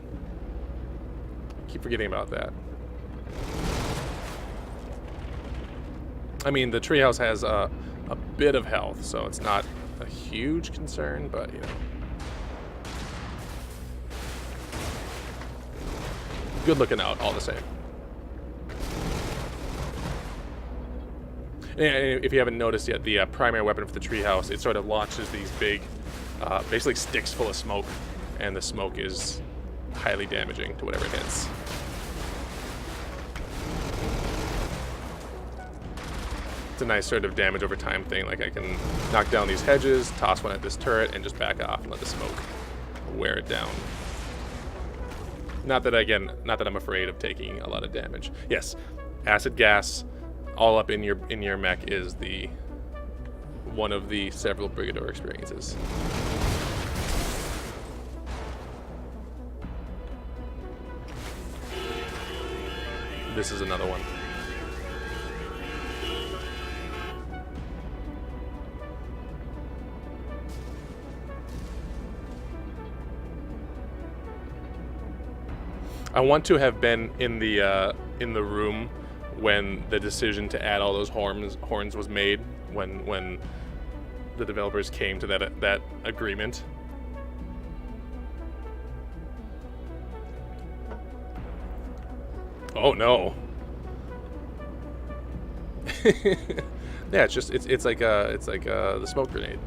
Keep forgetting about that. I mean, the treehouse has a bit of health, so it's not a huge concern, but, you know. Good looking out, all the same. And if you haven't noticed yet, the primary weapon for the treehouse, it sort of launches these big, basically sticks full of smoke, and the smoke is highly damaging to whatever it hits. It's a nice sort of damage over time thing. Like I can knock down these hedges, toss one at this turret, and just back off and let the smoke wear it down. Not that I'm afraid of taking a lot of damage. Yes, acid gas all up in your mech is the one of the several Brigador experiences. This is another one. I want to have been in the room when the decision to add all those horns was made, when the developers came to that agreement. Oh no. Yeah, it's like the smoke grenade.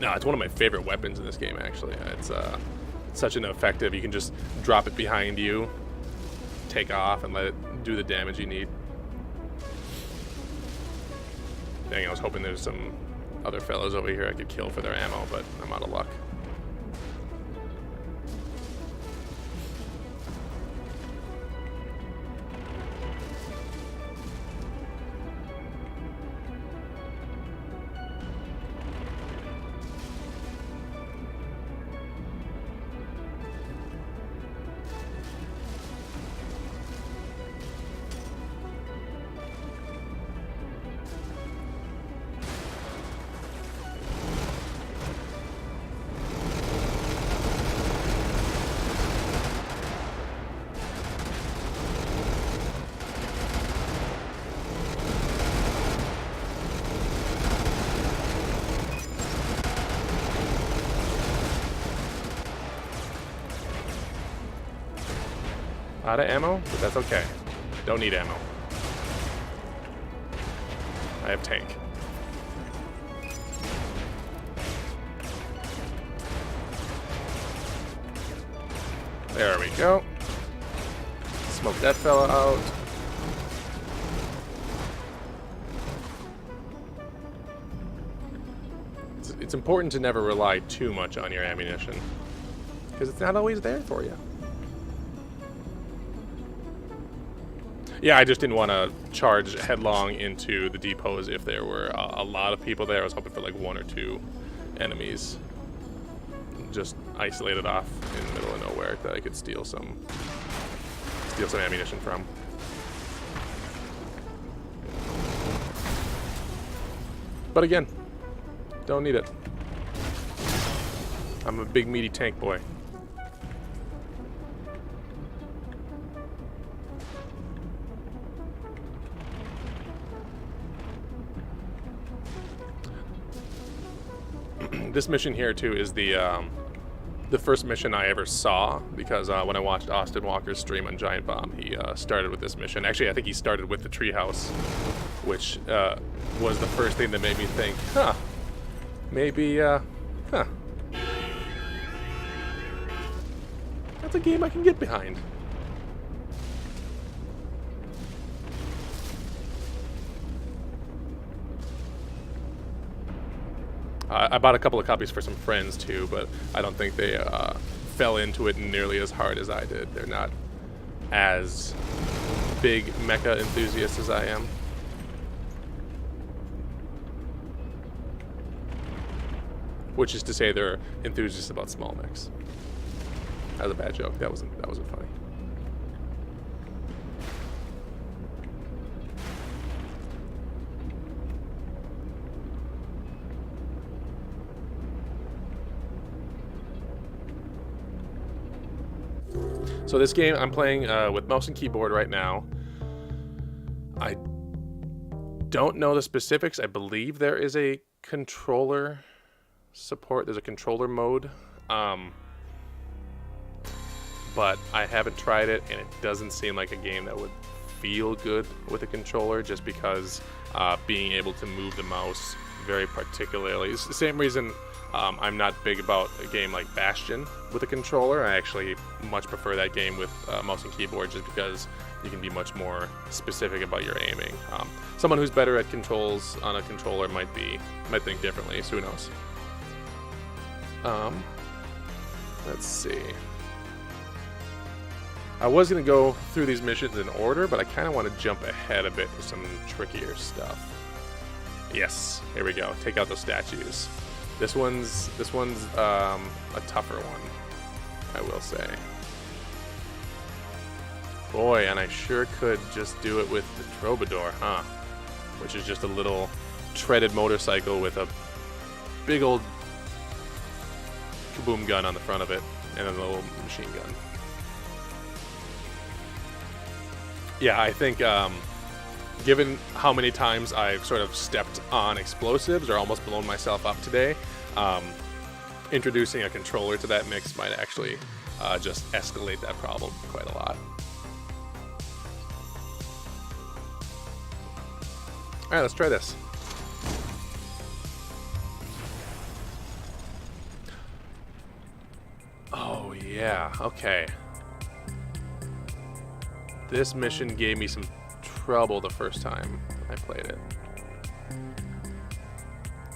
No, it's one of my favorite weapons in this game, actually. It's such an effective, you can just drop it behind you, take off, and let it do the damage you need. Dang, I was hoping there's some other fellows over here I could kill for their ammo, but I'm out of luck. Out of ammo, but that's okay. Don't need ammo. I have tank. There we go. Smoke that fella out. It's important to never rely too much on your ammunition, because it's not always there for you. Yeah, I just didn't want to charge headlong into the depots if there were a lot of people there. I was hoping for like 1 or 2 enemies. Just isolated off in the middle of nowhere that I could steal some ammunition from. But again, don't need it. I'm a big meaty tank boy. This mission here too is the first mission I ever saw, because when I watched Austin Walker's stream on Giant Bomb, he started with this mission. Actually, I think he started with the treehouse, which was the first thing that made me think, huh, maybe, that's a game I can get behind. I bought a couple of copies for some friends too, but I don't think they fell into it nearly as hard as I did. They're not as big mecha enthusiasts as I am. Which is to say, they're enthusiasts about small mechs. That was a bad joke. That wasn't funny. So this game I'm playing with mouse and keyboard right now. I don't know the specifics. I believe there is a controller support. There's a controller mode. But I haven't tried it, and it doesn't seem like a game that would feel good with a controller, just because being able to move the mouse very particularly. It's the same reason I'm not big about a game like Bastion with a controller. I actually much prefer that game with mouse and keyboard, just because you can be much more specific about your aiming. Someone who's better at controls on a controller might think differently, so who knows. Let's see. I was going to go through these missions in order, but I kind of want to jump ahead a bit with some trickier stuff. Yes, here we go. Take out those statues. This one's a tougher one, I will say. Boy, and I sure could just do it with the Brigador, huh? Which is just a little treaded motorcycle with a big old kaboom gun on the front of it and a little machine gun. Yeah, I think given how many times I've sort of stepped on explosives or almost blown myself up today, introducing a controller to that mix might actually just escalate that problem quite a lot. Alright, let's try this. yeah, okay. This mission gave me some trouble the first time I played it.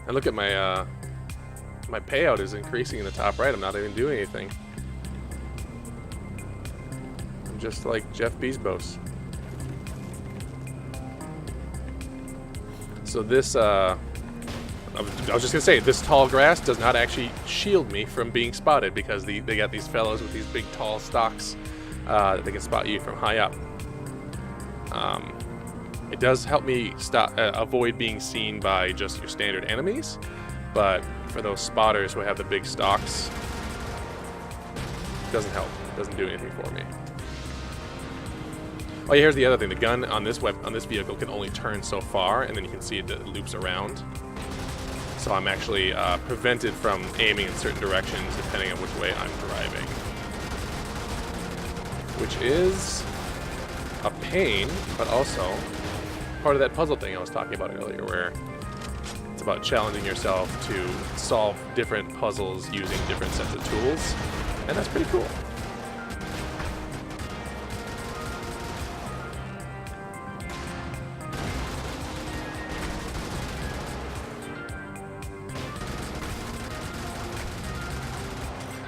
And look at my my payout is increasing in the top right. I'm not even doing anything. I'm just like Jeff Bezos. So this, I was just gonna say, this tall grass does not actually shield me from being spotted because they got these fellows with these big tall stalks that they can spot you from high up. It does help me avoid being seen by just your standard enemies, but for those spotters who have the big stalks, it doesn't help. It doesn't do anything for me. Oh, yeah, here's the other thing. The gun on this vehicle can only turn so far, and then you can see it loops around. So I'm actually prevented from aiming in certain directions depending on which way I'm driving. Which is a pain, but also part of that puzzle thing I was talking about earlier, where it's about challenging yourself to solve different puzzles using different sets of tools, and that's pretty cool.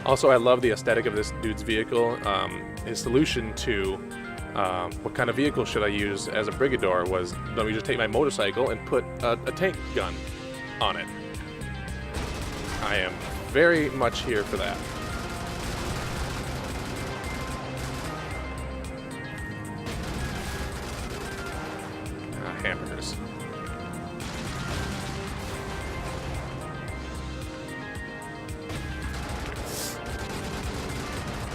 Also, I love the aesthetic of this dude's vehicle. His solution to what kind of vehicle should I use as a Brigador was, let me just take my motorcycle and put a tank gun on it. I am very much here for that. Hamburgers.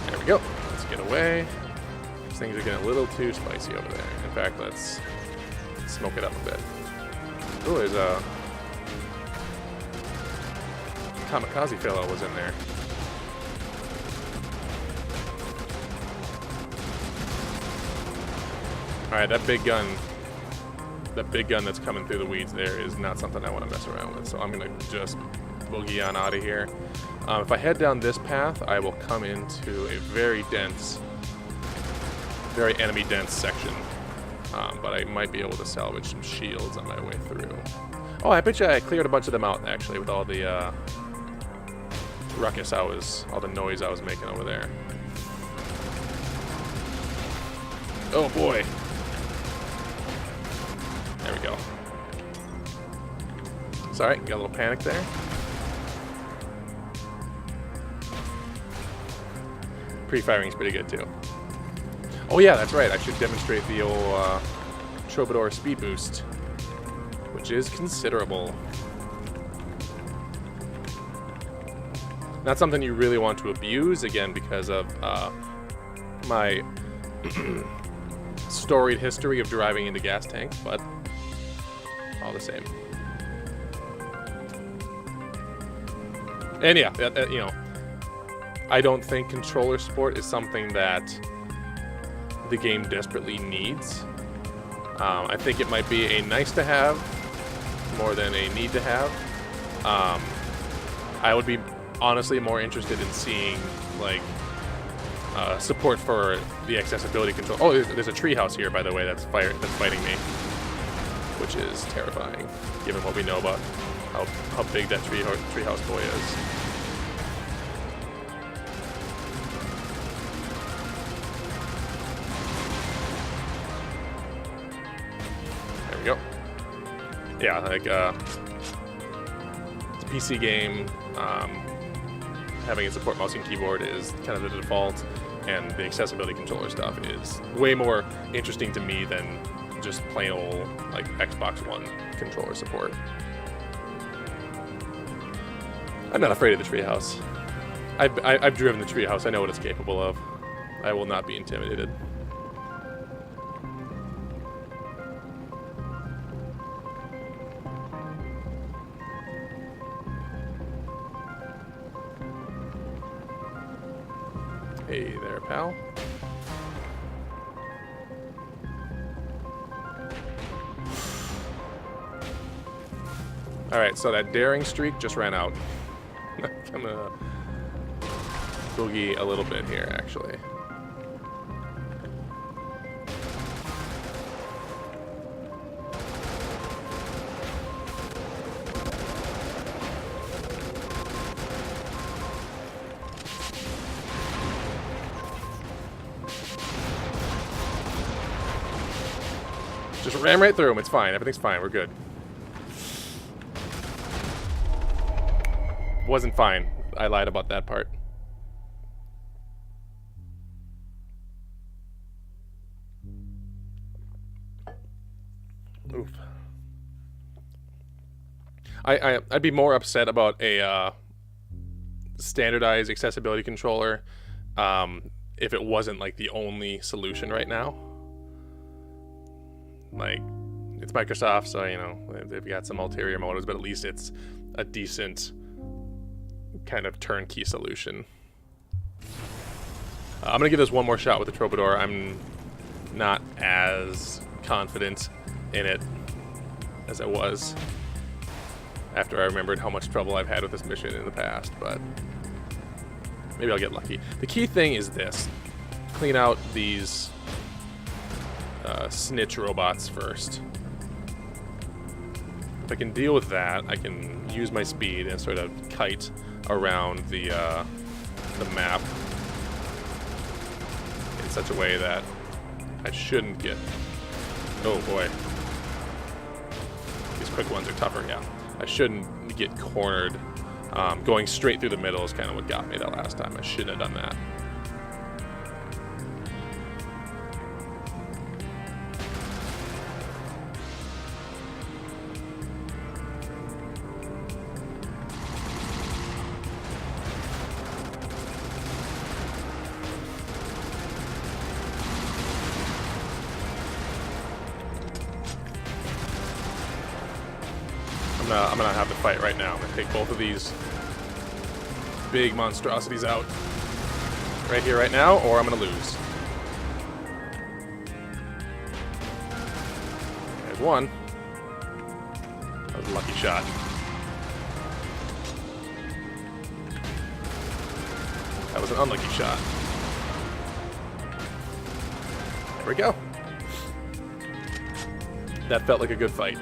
There we go. Let's get away. These things are getting a little too spicy over there. In fact, let's smoke it up a bit. Oh, there's a kamikaze fellow was in there. Alright, that big gun that's coming through the weeds there is not something I want to mess around with, so I'm going to just boogie on out of here. If I head down this path, I will come into a very dense, very enemy-dense section, but I might be able to salvage some shields on my way through. Oh, I bet you I cleared a bunch of them out, actually, with all the ruckus all the noise I was making over there. Oh boy. There we go. Sorry, got a little panic there. Pre-firing is pretty good too. Oh yeah, that's right. I should demonstrate the old Troubadour speed boost, which is considerable. Not something you really want to abuse, again, because of my storied history of driving into gas tanks, but all the same. And yeah, you know, I don't think controller support is something that the game desperately needs. I think it might be a nice to have more than a need to have. I would be honestly more interested in seeing like support for the accessibility control. Oh, there's a treehouse here, by the way, that's fighting me, which is terrifying, given what we know about how big that treehouse boy is. There we go. Yeah, like it's a PC game. Having a support mouse and keyboard is kind of the default, and the accessibility controller stuff is way more interesting to me than just plain old like Xbox One controller support. I'm not afraid of the treehouse. I've driven the treehouse. I know what it's capable of. I will not be intimidated. Hey there, pal. Alright, so that daring streak just ran out. I'm gonna boogie a little bit here, actually. Just ram right through him. It's fine. Everything's fine. We're good. Wasn't fine. I lied about that part. Oof. I'd be more upset about a standardized accessibility controller if it wasn't like the only solution right now. Like, it's Microsoft, so you know they've got some ulterior motives, but at least it's a decent kind of turnkey solution. I'm gonna give this one more shot with the Troubadour. I'm not as confident in it as I was after I remembered how much trouble I've had with this mission in the past, but maybe I'll get lucky. The key thing is this: clean out these snitch robots first. If I can deal with that, I can use my speed and sort of kite around the map in such a way that I shouldn't get... Oh boy. These quick ones are tougher, yeah. I shouldn't get cornered. Going straight through the middle is kind of what got me that last time. I shouldn't have done that. I'm gonna have to fight right now. I'm gonna take both of these big monstrosities out right here, right now, or I'm gonna lose. There's one. That was a lucky shot. That was an unlucky shot. There we go. That felt like a good fight.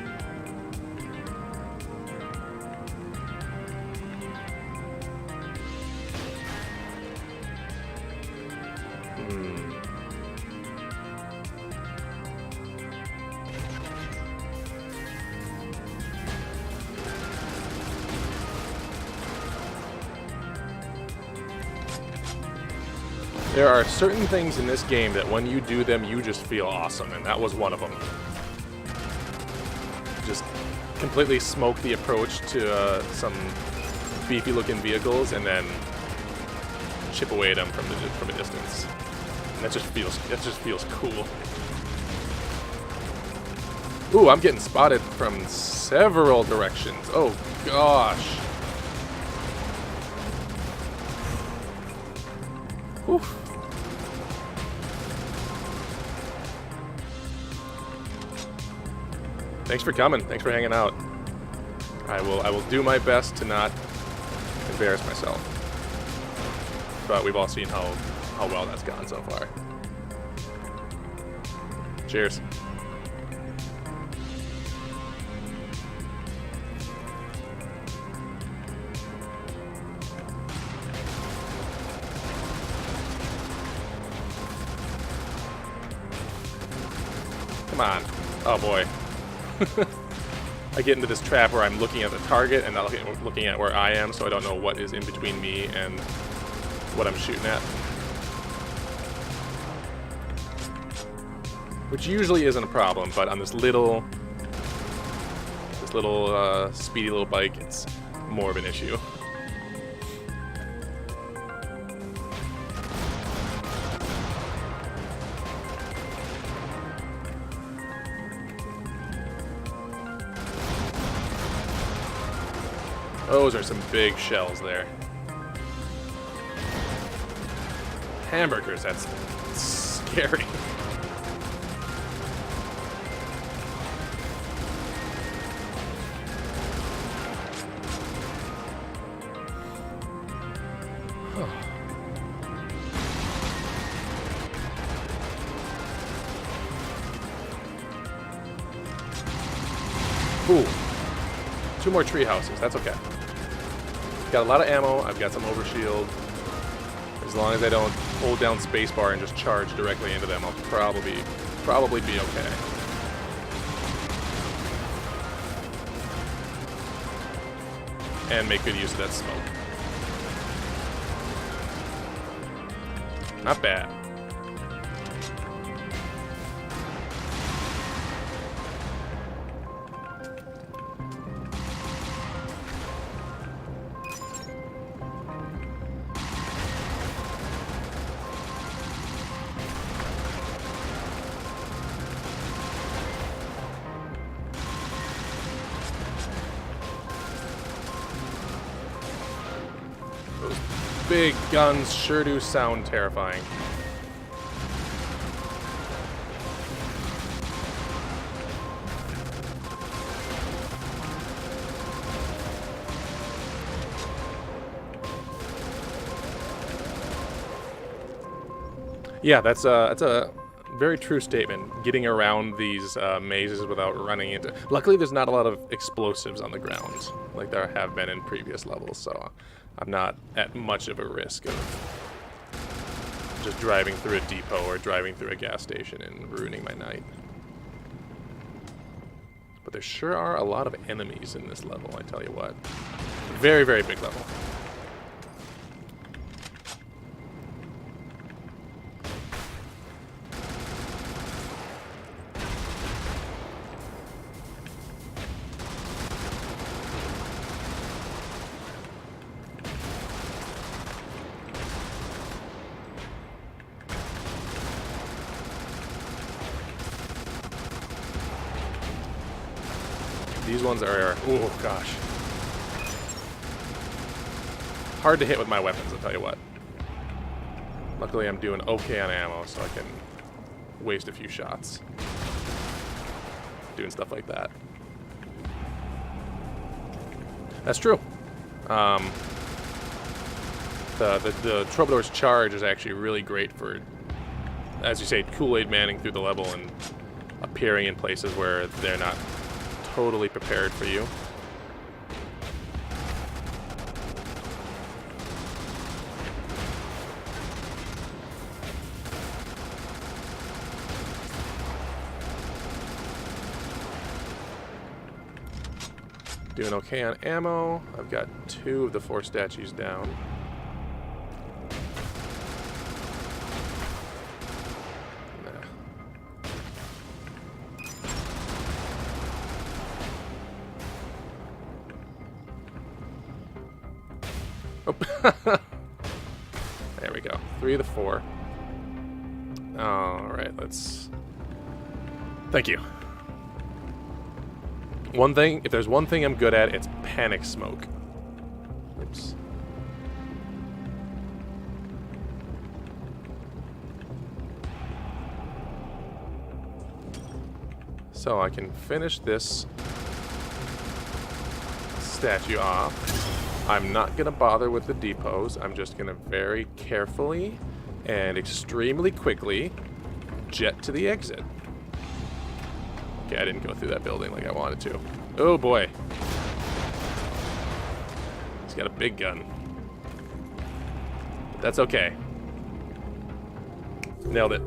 There are certain things in this game that when you do them, you just feel awesome, and that was one of them. Just completely smoke the approach to some beefy-looking vehicles, and then chip away at them from a distance. And that just feels cool. Ooh, I'm getting spotted from several directions. Oh gosh. Whew. Thanks for coming. Thanks for hanging out. I will do my best to not embarrass myself. But we've all seen how well that's gone so far. Cheers. Come on. Oh boy. I get into this trap where I'm looking at the target and not looking at where I am, so I don't know what is in between me and what I'm shooting at. Which usually isn't a problem, but on this little speedy little bike, it's more of an issue. Those are some big shells there. Hamburgers, that's scary. Ooh. 2 more tree houses. That's okay. Got a lot of ammo. I've got some overshield. As long as I don't hold down spacebar and just charge directly into them, I'll probably be okay. And make good use of that smoke. Not bad. Big guns sure do sound terrifying. Yeah, that's a very true statement. Getting around these mazes without running into... Luckily, there's not a lot of explosives on the ground, like there have been in previous levels, so I'm not at much of a risk of just driving through a depot or driving through a gas station and ruining my night. But there sure are a lot of enemies in this level, I tell you what. Very, very big level. These ones are, oh gosh. Hard to hit with my weapons, I'll tell you what. Luckily I'm doing okay on ammo, so I can waste a few shots doing stuff like that. That's true. The Troubadour's charge is actually really great for, as you say, Kool-Aid manning through the level and appearing in places where they're not totally prepared for you. Doing okay on ammo. I've got 2 of the 4 statues down. There we go. 3 of the 4. Alright, let's... Thank you. One thing, if there's one thing I'm good at, it's panic smoke. Oops. So I can finish this statue off. I'm not going to bother with the depots. I'm just going to very carefully and extremely quickly jet to the exit. Okay, I didn't go through that building like I wanted to. Oh boy. He's got a big gun. But that's okay. Nailed it.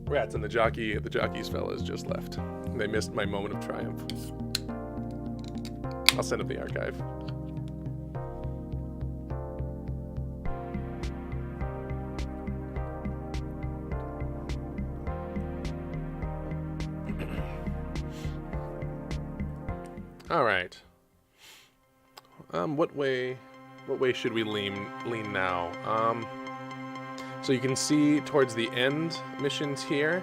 Rats and the jockey's fellas just left. They missed my moment of triumph. I'll send them the archive. All right. What way should we lean now? So you can see towards the end missions here,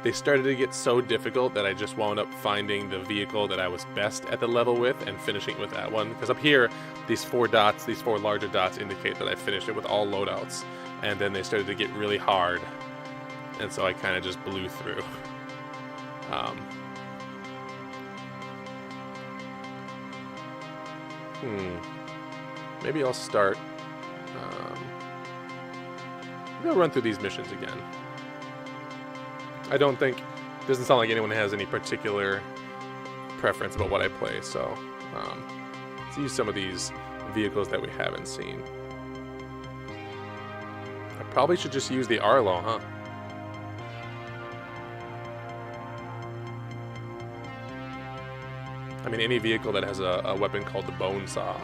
they started to get so difficult that I just wound up finding the vehicle that I was best at the level with and finishing it with that one. Because up here, these 4 dots, these 4 larger dots indicate that I finished it with all loadouts. And then they started to get really hard. And so I kind of just blew through. Maybe I'll start... Maybe I'll run through these missions again. I don't think, doesn't sound like anyone has any particular preference about what I play, so let's use some of these vehicles that we haven't seen. I probably should just use the Arlo, huh? I mean, any vehicle that has a weapon called the Bone Saw.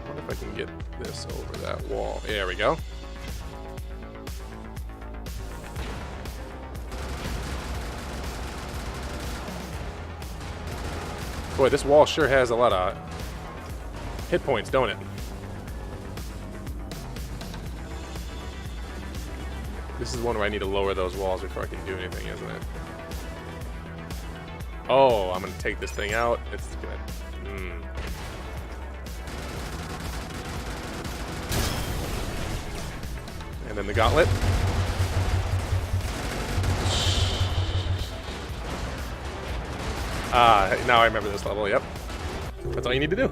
I wonder if I can get this over that wall. There we go. Boy, this wall sure has a lot of hit points, don't it? This is one where I need to lower those walls before I can do anything, isn't it? Oh, I'm going to take this thing out. It's going to... And then the gauntlet. Now I remember this level, yep. That's all you need to do.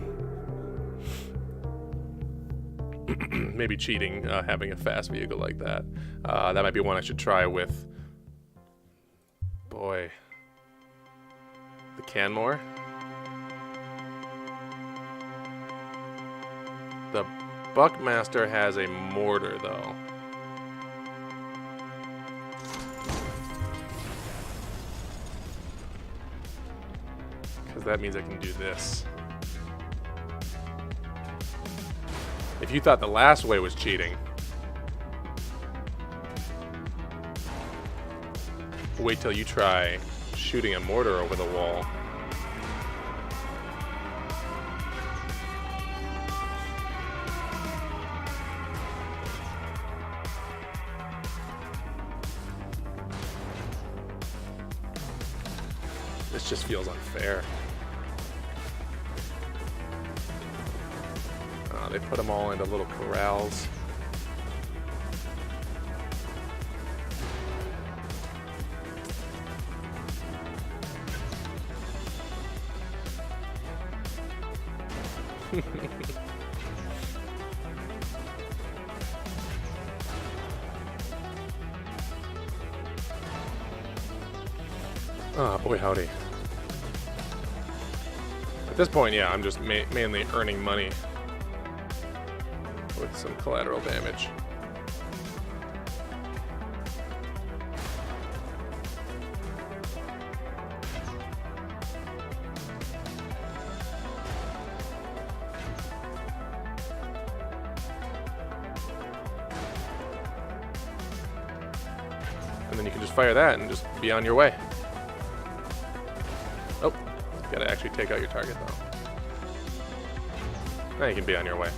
Maybe cheating, having a fast vehicle like that. That might be one I should try with... Boy. The Canmore. The Buckmaster has a mortar, though. That means I can do this. If you thought the last way was cheating, wait till you try shooting a mortar over the wall. This just feels unfair. They put them all into little corrals. Oh, boy howdy. At this point, yeah, I'm just mainly earning money with some collateral damage. And then you can just fire that and just be on your way. Oh, you gotta actually take out your target though. Now you can be on your way.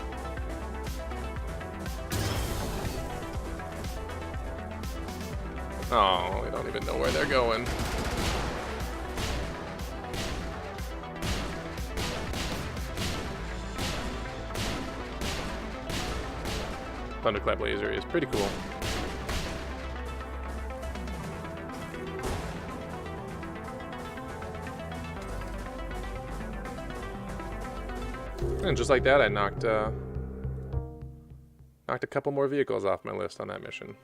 Oh, we don't even know where they're going. Thunderclap laser is pretty cool. And just like that, I knocked a couple more vehicles off my list on that mission.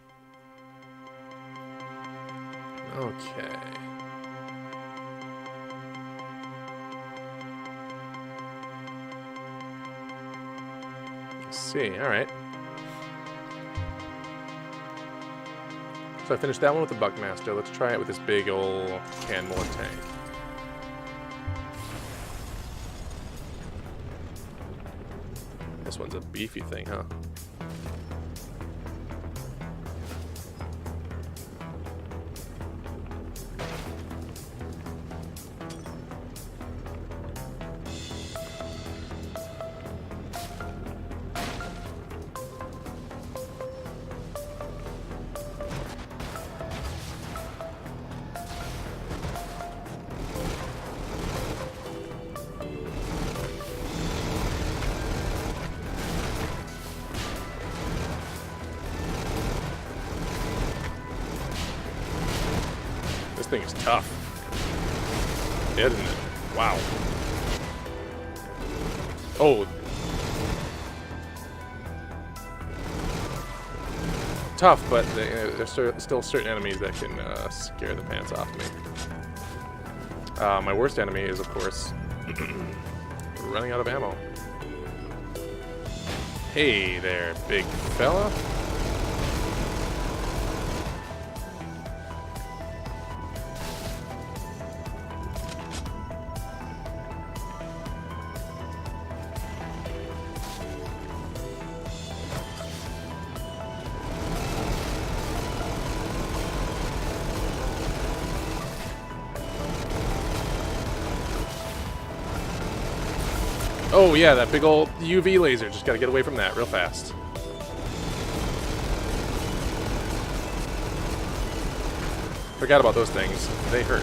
Okay. Let's see, alright. So I finished that one with the Buckmaster. Let's try it with this big old Canmore tank. This one's a beefy thing, huh? thing is tough. Isn't it? Wow. Oh. Tough, but there's still certain enemies that can scare the pants off me. My worst enemy is, of course, running out of ammo. Hey there, big fella. Oh yeah, that big old UV laser. Just gotta get away from that real fast. Forgot about those things. They hurt.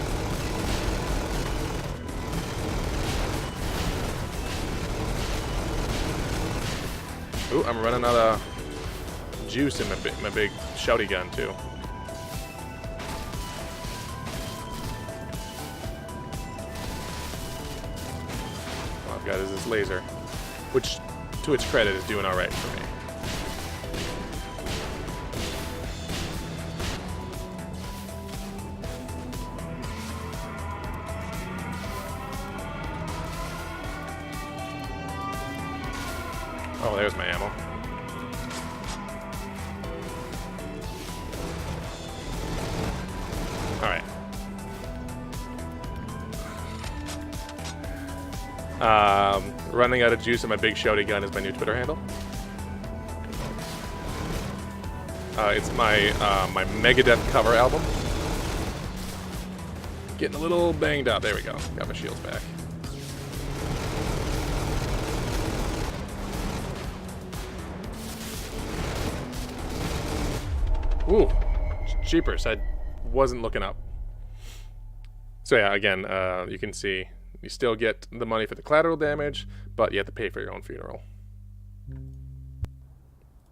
Ooh, I'm running out of juice in my big shouty gun too. Got is this laser, which, to its credit, is doing all right for me. Oh, there's my ammo. All right. Running out of juice in my big shouty gun is my new Twitter handle. It's my my Megadeth cover album. Getting a little banged up. There we go. Got my shields back. Ooh, jeepers! I wasn't looking up. So yeah, again, you can see. You still get the money for the collateral damage, but you have to pay for your own funeral.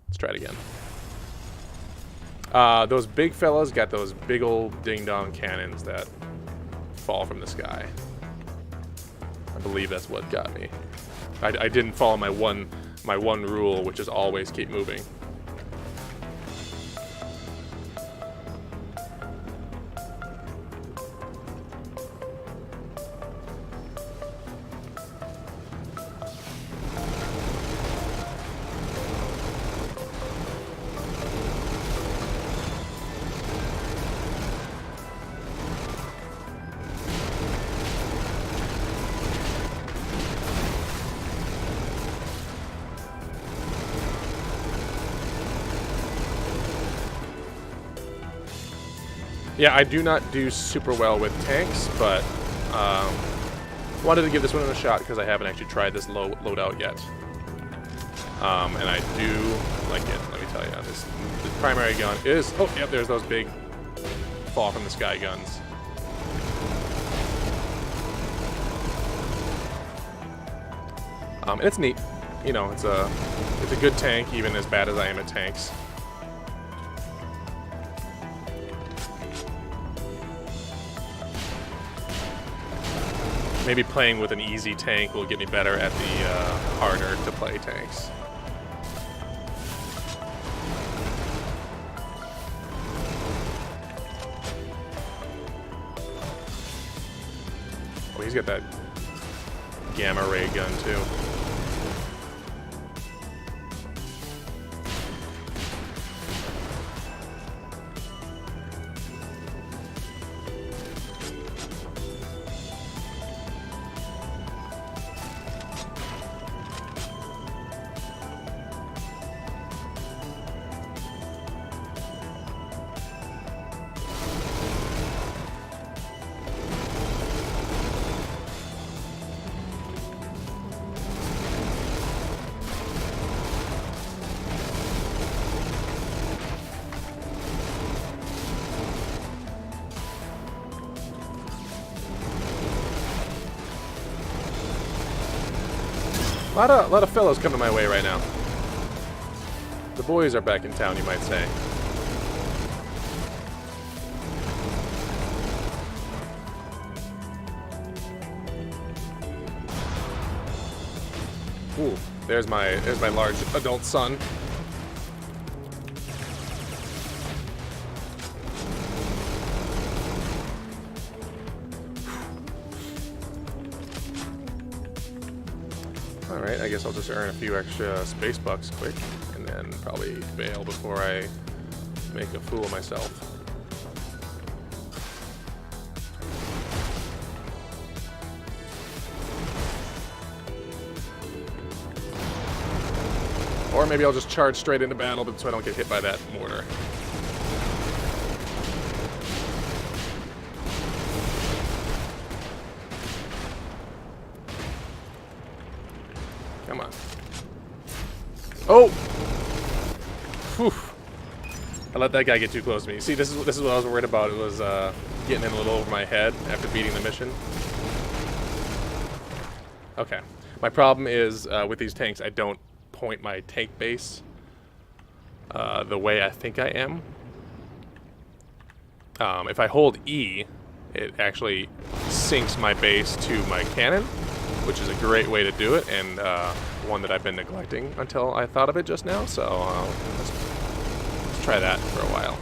Let's try it again. Those big fellas got those big old ding-dong cannons that fall from the sky. I believe that's what got me. I didn't follow my one rule, which is always keep moving. Yeah, I do not do super well with tanks, but wanted to give this one a shot because I haven't actually tried this loadout yet. And I do like it, let me tell you. This primary gun is... Oh, yep, there's those big fall from the sky guns. And it's neat. You know, it's a good tank, even as bad as I am at tanks. Maybe playing with an easy tank will get me better at the harder to play tanks. Oh, he's got that gamma ray gun too. A lot of fellows coming my way right now. The boys are back in town, you might say. Ooh, there's my large adult son. Alright, I guess I'll just earn a few extra space bucks quick, and then probably bail before I make a fool of myself. Or maybe I'll just charge straight into battle so I don't get hit by that mortar. Come on. Oh! Whew. I let that guy get too close to me. See, this is what I was worried about. It was getting in a little over my head after beating the mission. Okay. My problem is with these tanks, I don't point my tank base the way I think I am. If I hold E, it actually syncs my base to my cannon, which is a great way to do it, and one that I've been neglecting until I thought of it just now. So let's try that for a while.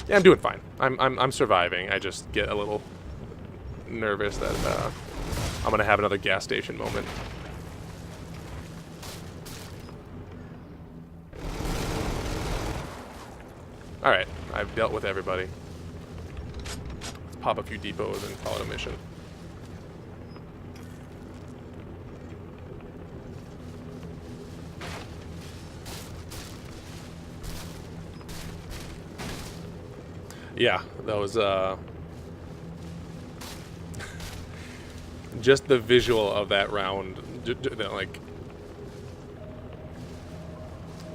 Yeah, I'm doing fine. I'm surviving. I just get a little nervous that I'm gonna have another gas station moment. Alright, I've dealt with everybody. Let's pop a few depots and call it a mission. Yeah, that was just the visual of that round, like,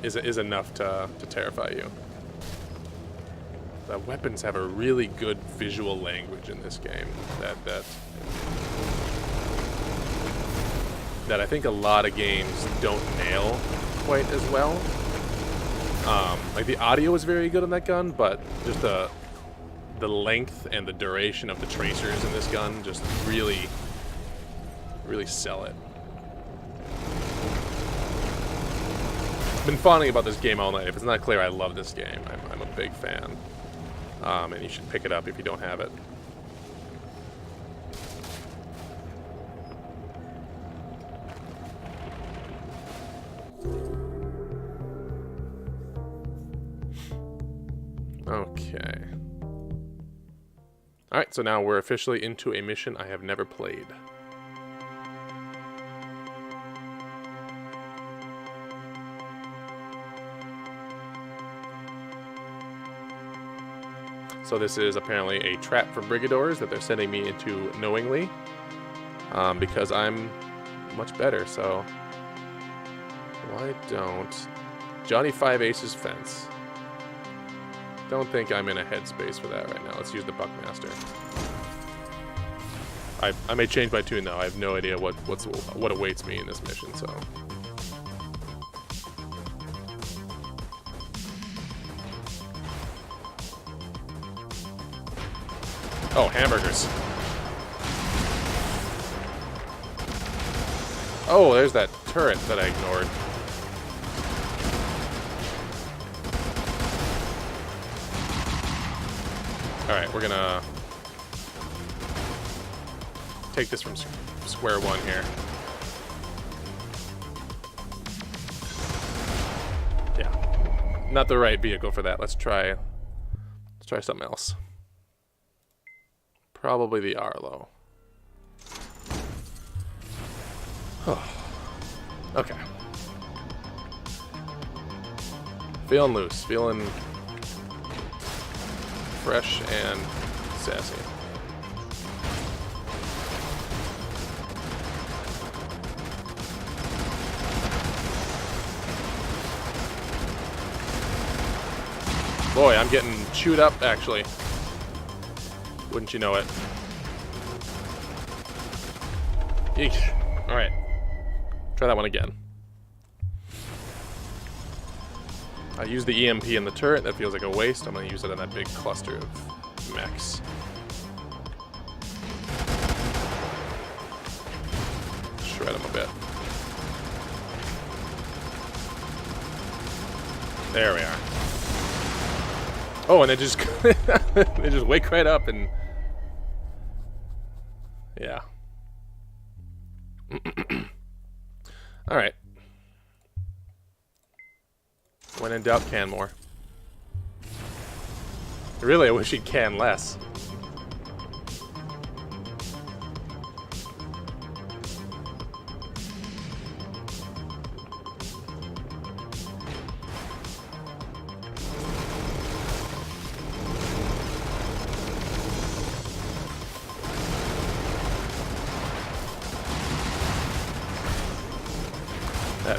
is enough to terrify you. The weapons have a really good visual language in this game that I think a lot of games don't nail quite as well. Like the audio is very good on that gun, but just the length and the duration of the tracers in this gun just really sell it. I've been fawning about this game all night. If it's not clear, I love this game. I'm a big fan. And you should pick it up if you don't have it. Okay. Alright, so now we're officially into a mission I have never played. So this is apparently a trap for Brigadors that they're sending me into knowingly, because I'm much better, so why don't... Johnny 5 Aces Fence. Don't think I'm in a headspace for that right now. Let's use the Buckmaster. I may change my tune though. I have no idea what awaits me in this mission, so... Oh, hamburgers. Oh, there's that turret that I ignored. Alright, we're gonna take this from square one here. Yeah. Not the right vehicle for that. Let's try something else. Probably the Arlo. Oh. Okay. Feeling loose, feeling fresh and sassy. Boy, I'm getting chewed up actually. Wouldn't you know it? Eek. Alright. Try that one again. I used the EMP in the turret. That feels like a waste. I'm going to use it on that big cluster of mechs. There we are. Oh, and they just they just wake right up and yeah. All right. When in doubt, can more. Really, I wish he'd can less.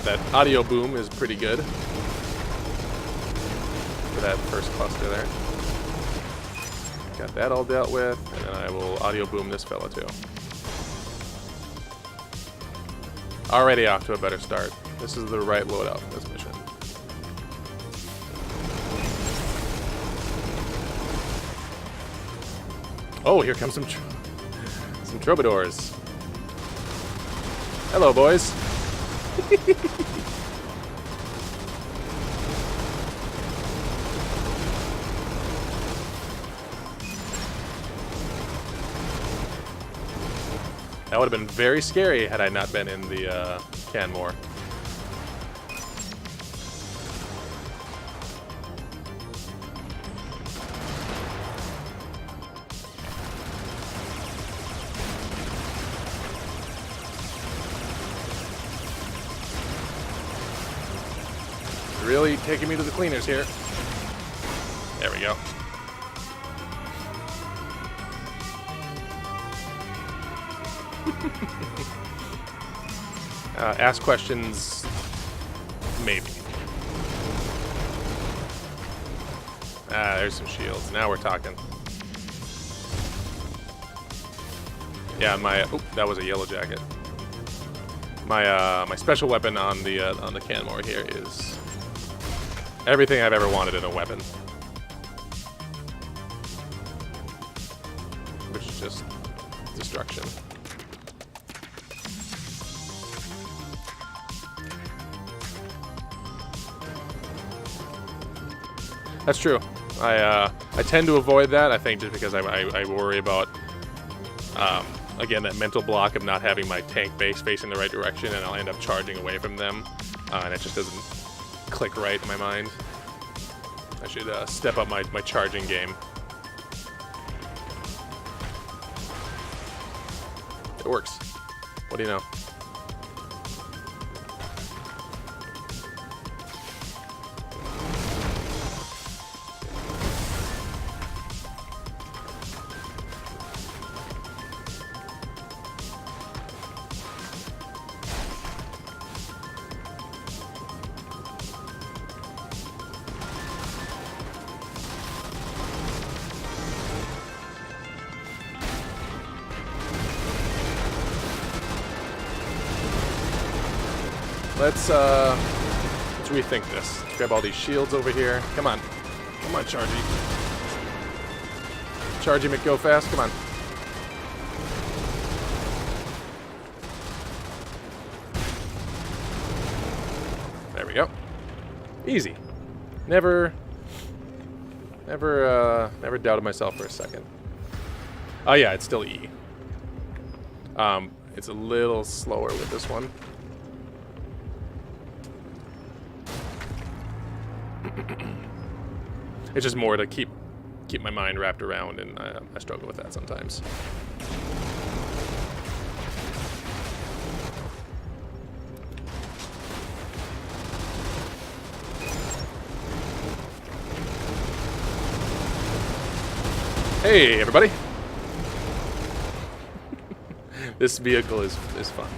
That audio boom is pretty good for that first cluster there. Got that all dealt with, and then I will audio boom this fella too. Already off to a better start. This is the right loadout for this mission. Oh, here comes some troubadours. Hello, boys. That would have been very scary had I not been in the Canmore. Really taking me to the cleaners here. There we go. Ask questions, maybe. There's some shields. Now we're talking. Yeah, my that was a yellow jacket. My special weapon on the Canmore here is everything I've ever wanted in a weapon, which is just destruction. That's true. I tend to avoid that. I think just because I worry about again that mental block of not having my tank base facing the right direction, and I'll end up charging away from them, and it just doesn't click right in my mind. I should step up my charging game. It works. What do you know? Let's rethink this. Let's grab all these shields over here. Come on. Come on, Chargy. Chargy McGo fast. Come on. There we go. Easy. Never doubted myself for a second. Oh yeah, it's still E. It's a little slower with this one. It's just more to keep my mind wrapped around, and I struggle with that sometimes. Hey, everybody! This vehicle is fun.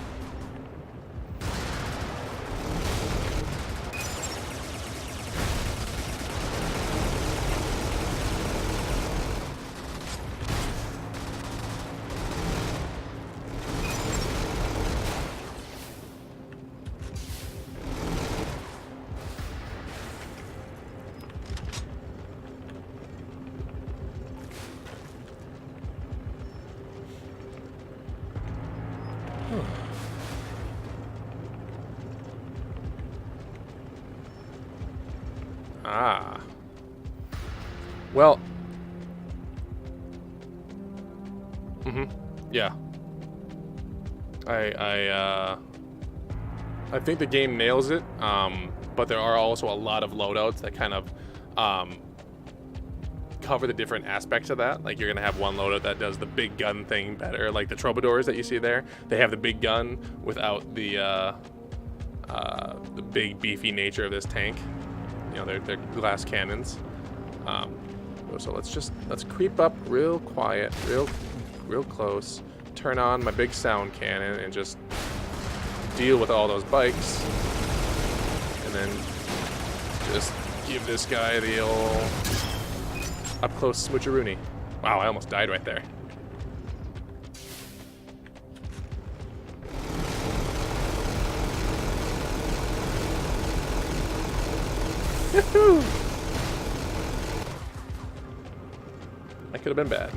Ah. Well. Yeah. I think the game nails it, but there are also a lot of loadouts that kind of cover the different aspects of that. Like, you're gonna have one loadout that does the big gun thing better, like the Troubadours that you see there. They have the big gun without the big beefy nature of this tank. You know, they're glass cannons. So let's creep up real quiet, real close. Turn on my big sound cannon and just deal with all those bikes, and then just give this guy the old up close smoocheroonie. Wow, I almost died right there. Yahoo! That could have been bad.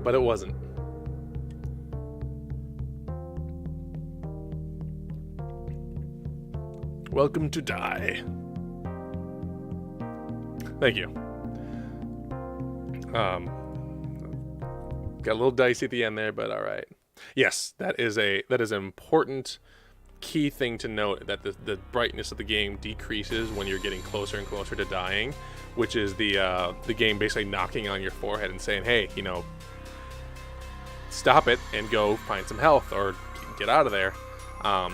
But it wasn't. Welcome to die. Thank you. Got a little dicey at the end there, but all right. Yes, that is an important key thing to note, that the brightness of the game decreases when you're getting closer and closer to dying, which is the game basically knocking on your forehead and saying, hey, you know, stop it and go find some health or get out of there.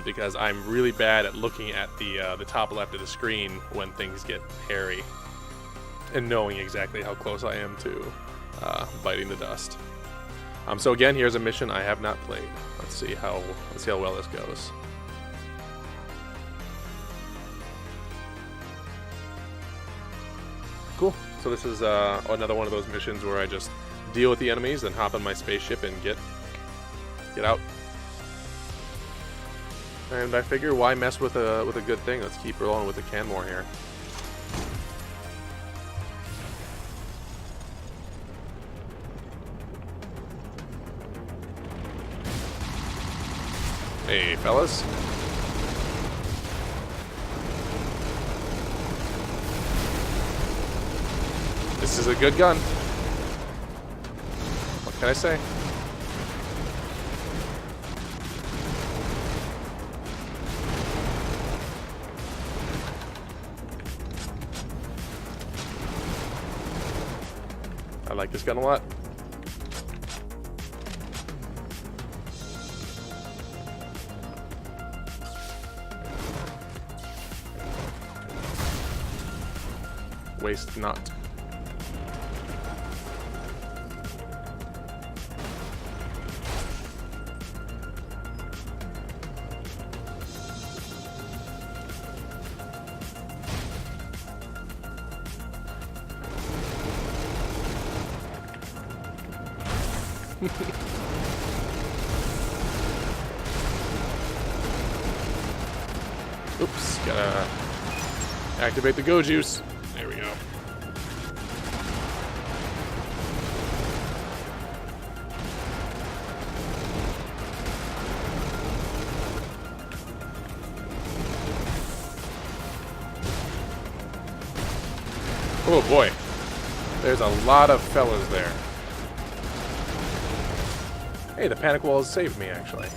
Because I'm really bad at looking at the top left of the screen when things get hairy and knowing exactly how close I am to biting the dust. So again, here's a mission I have not played. Let's see how well this goes. Cool. So this is another one of those missions where I just deal with the enemies, then hop on my spaceship and get out. And I figure, why mess with a good thing? Let's keep rolling with the Canmore here. Hey, fellas. This is a good gun. What can I say? I like this gun a lot. Waste not. Oops, gotta activate the go juice. There we go. Oh boy, there's a lot of fellas there. Hey, the panic walls saved me, actually.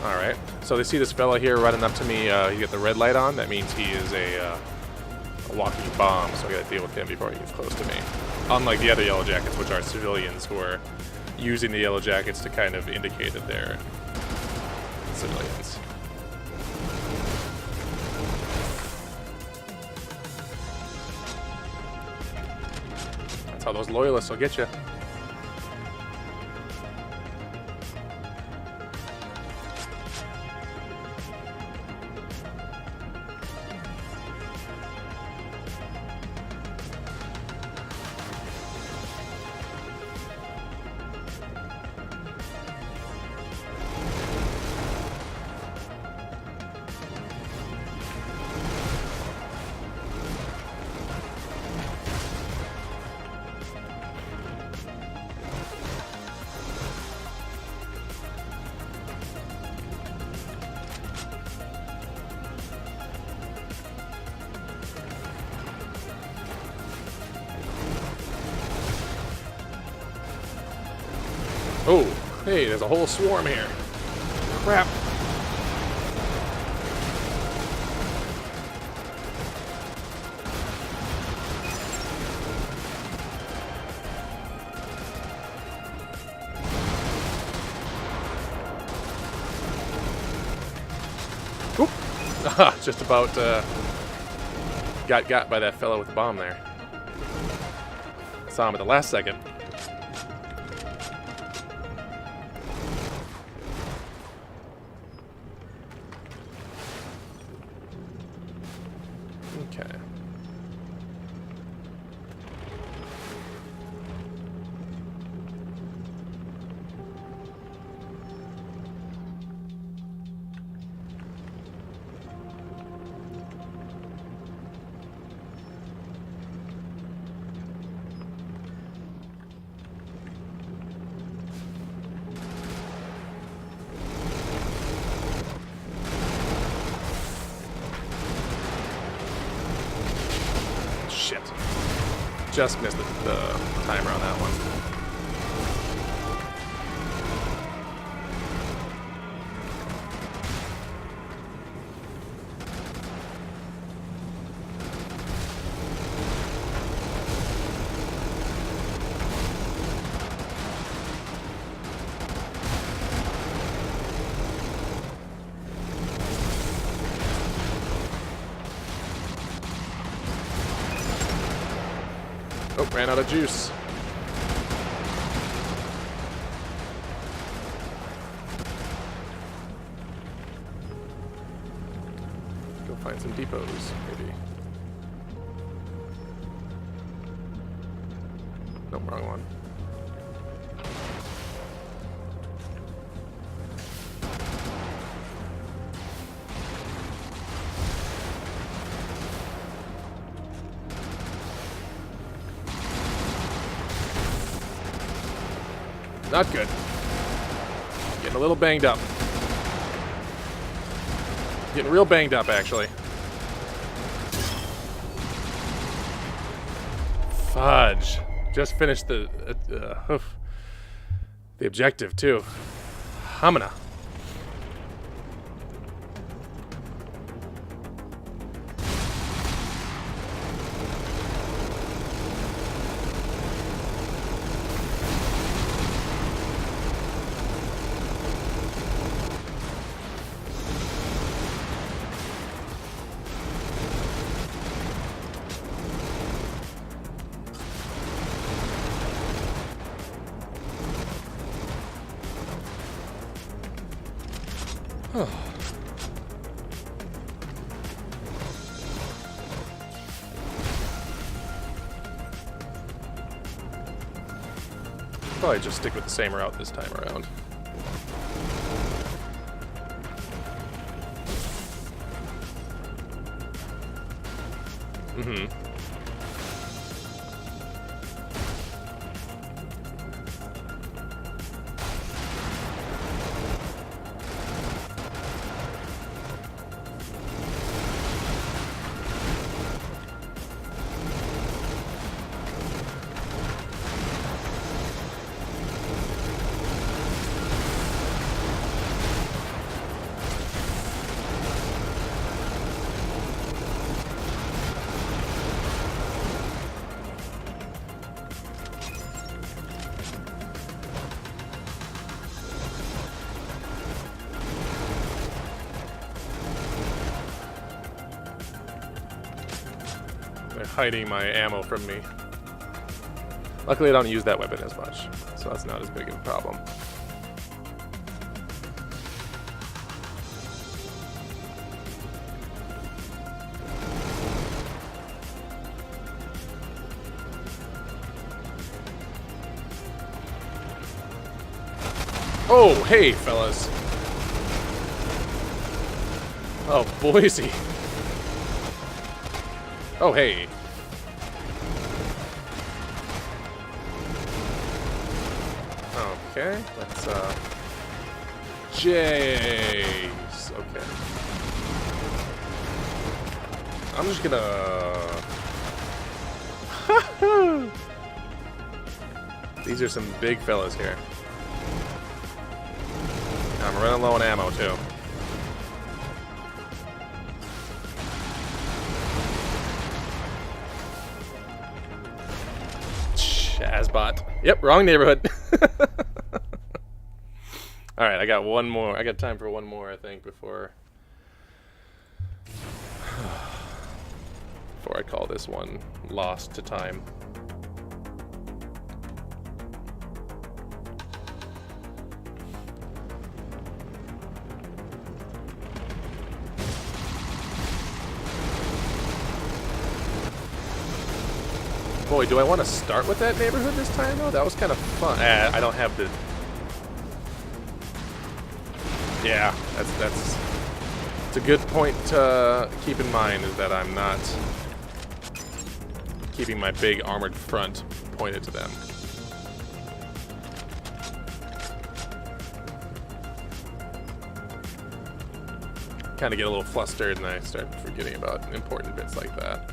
Alright, so they see this fella here running up to me. He got the red light on. That means he is a walking bomb, so I gotta deal with him before he gets close to me. Unlike the other Yellow Jackets, which are civilians who are using the Yellow Jackets to kind of indicate that they're civilians. That's how those loyalists will get you. Oh, hey, there's a whole swarm here. Crap. Oop. Just about got by that fellow with the bomb there. Saw him at the last second. Okay. Shit. Just missed the timer on that one. Oh, ran out of juice. Go find some depots, maybe. Nope, wrong one. Not good. Getting a little banged up. Getting real banged up, actually. Fudge. Just finished the objective, too. Hamina. Probably just stick with the same route this time around. Mm-hmm. They're hiding my ammo from me. Luckily, I don't use that weapon as much, so that's not as big of a problem. Oh, hey, fellas. Oh, Boise. Oh, hey. Okay, let's, Jays. Okay. I'm just gonna... These are some big fellas here. I'm running low on ammo, too. Shazbot. Yep, wrong neighborhood. Alright, I got one more. I got time for one more, I think, before I call this one lost to time. Boy, do I want to start with that neighborhood this time, though? That was kind of fun. I don't have the... Yeah, it's a good point to keep in mind, is that I'm not keeping my big armored front pointed to them. Kind of get a little flustered and I start forgetting about important bits like that.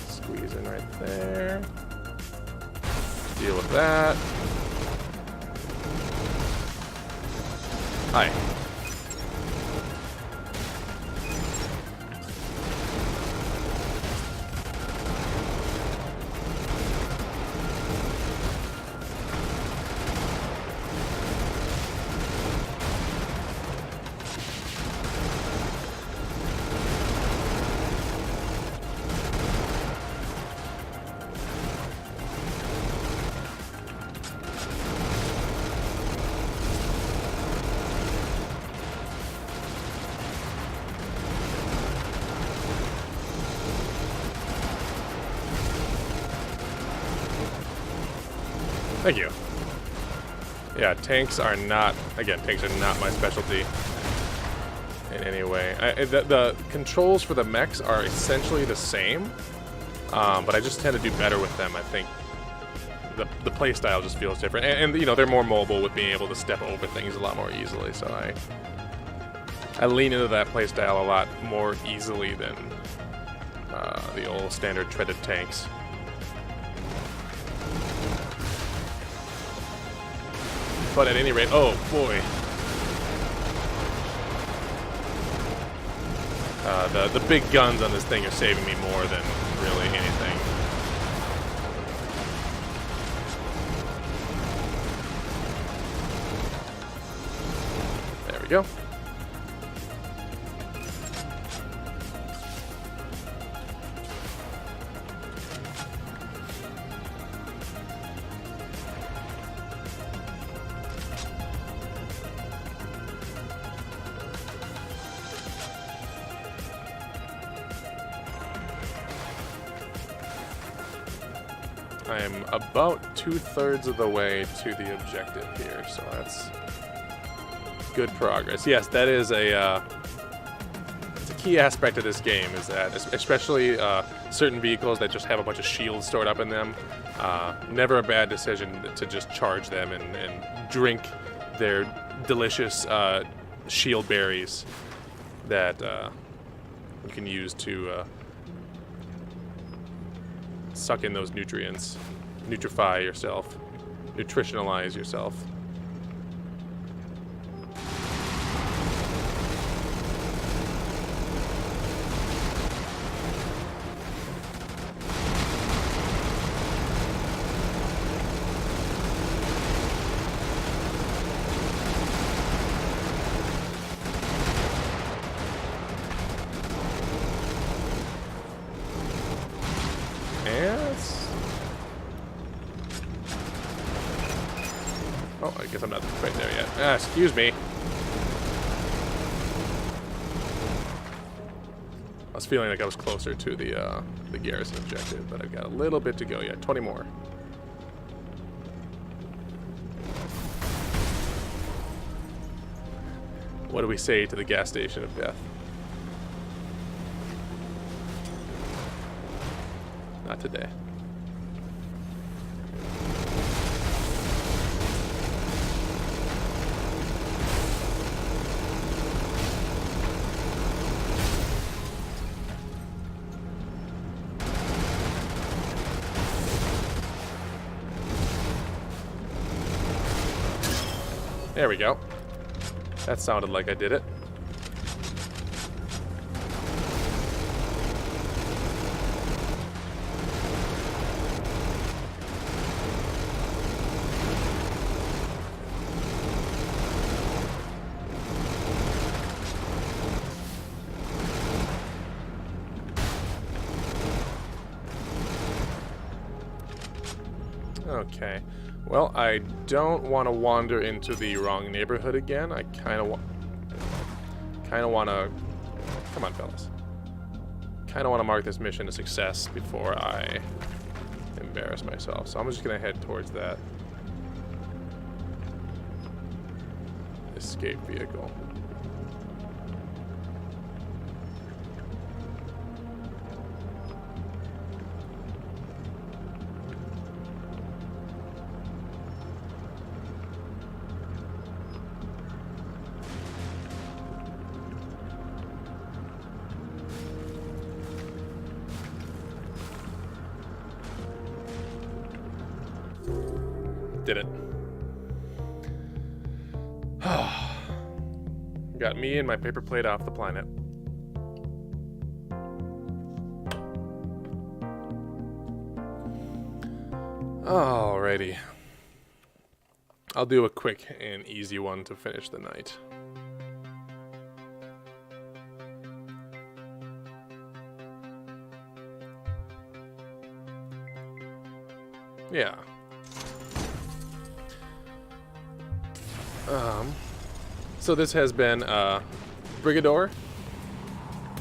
Squeeze in right there. Deal with that. Hi. Thank you. Yeah, tanks are not my specialty in any way. The controls for the mechs are essentially the same, but I just tend to do better with them. I think the play style just feels different, and you know, they're more mobile with being able to step over things a lot more easily. So I lean into that play style a lot more easily than the old standard treaded tanks. But at any rate, oh boy. The big guns on this thing are saving me more than really anything. There we go. I am about 2/3 of the way to the objective here, so that's good progress. Yes, that is it's a key aspect of this game, is that especially certain vehicles that just have a bunch of shields stored up in them, never a bad decision to just charge them and drink their delicious shield berries that you can use to suck in those nutrients, nutrify yourself, nutritionalize yourself. Oh, I guess I'm not quite there yet. Ah, excuse me. I was feeling like I was closer to the garrison objective, but I've got a little bit to go yet. 20 more. What do we say to the gas station of death? Not today. There we go. That sounded like I did it. Okay. Well, I don't want to wander into the wrong neighborhood again. I kind of want to... Come on, fellas. Kind of want to mark this mission a success before I embarrass myself. So I'm just going to head towards that escape vehicle. Did it. Got me and my paper plate off the planet. Alrighty. I'll do a quick and easy one to finish the night. Yeah. So this has been Brigador.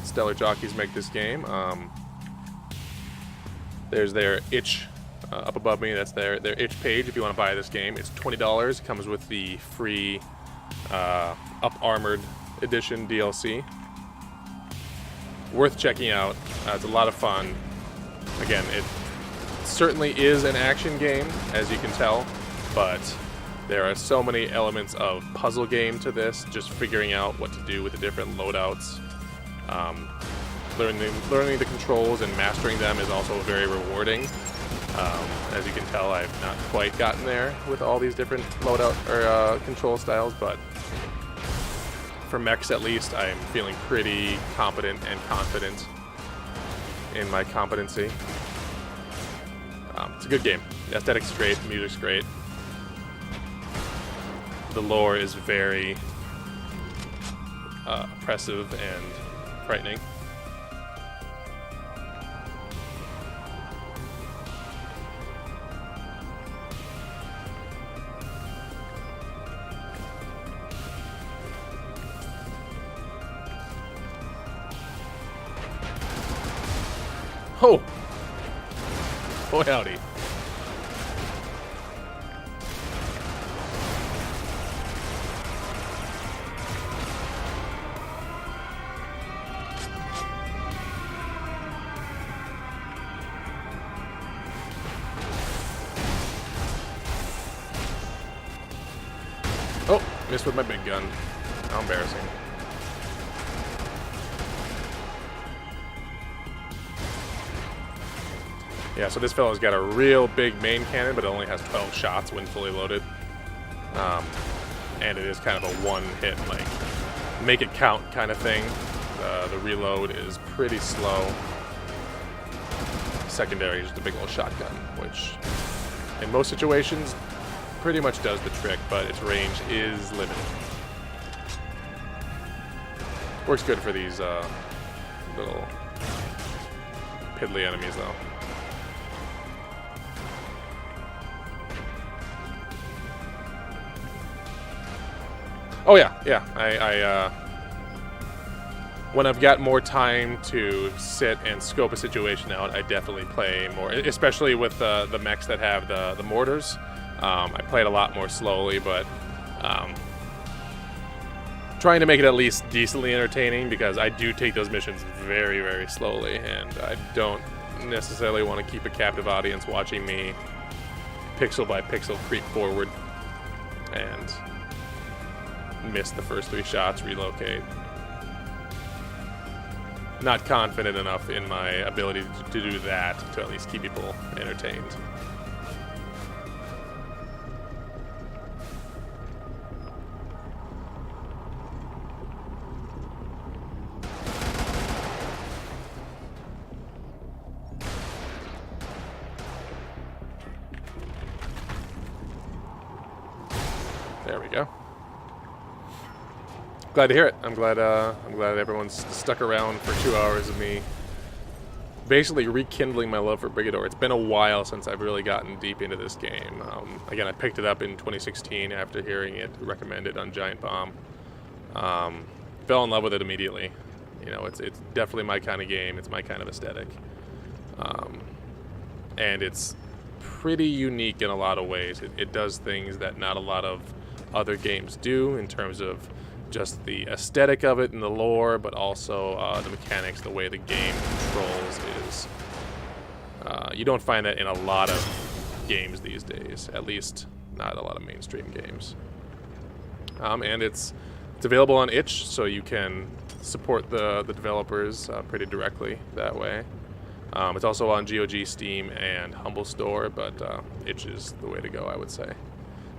Stellar Jockeys make this game. There's their itch up above me. That's their itch page if you want to buy this game. It's $20. Comes with the free Up Armored Edition DLC. Worth checking out. It's a lot of fun. Again, it certainly is an action game, as you can tell, but there are so many elements of puzzle game to this, just figuring out what to do with the different loadouts. Learning the controls and mastering them is also very rewarding. As you can tell, I've not quite gotten there with all these different loadout or control styles, but for Mechs at least, I'm feeling pretty competent and confident in my competency. It's a good game. The aesthetics great, the music's great. The lore is very oppressive and frightening. Oh! Boy howdy. Oh, missed with my big gun. How embarrassing. Yeah, so this fellow's got a real big main cannon, but it only has 12 shots when fully loaded. And it is kind of a one-hit, like, make it count kind of thing. The reload is pretty slow. Secondary is just a big old shotgun, which in most situations pretty much does the trick, but its range is limited. Works good for these little piddly enemies, though. Oh yeah. I when I've got more time to sit and scope a situation out, I definitely play more, especially with the mechs that have the mortars. I play it a lot more slowly, but trying to make it at least decently entertaining, because I do take those missions very, very slowly, and I don't necessarily want to keep a captive audience watching me pixel by pixel creep forward and miss the first 3 shots, relocate. Not confident enough in my ability to do that to at least keep people entertained. There we go. Glad to hear it. I'm glad everyone's stuck around for 2 hours of me basically rekindling my love for Brigador. It's been a while since I've really gotten deep into this game. Again, I picked it up in 2016 after hearing it recommended on Giant Bomb. Fell in love with it immediately. You know, it's definitely my kind of game. It's my kind of aesthetic. And it's pretty unique in a lot of ways. It does things that not a lot of other games do in terms of just the aesthetic of it and the lore, but also the mechanics, the way the game controls is. You don't find that in a lot of games these days, at least not a lot of mainstream games. And it's available on itch, so you can support the developers pretty directly that way. It's also on GOG, Steam, and Humble Store, but itch is the way to go, I would say,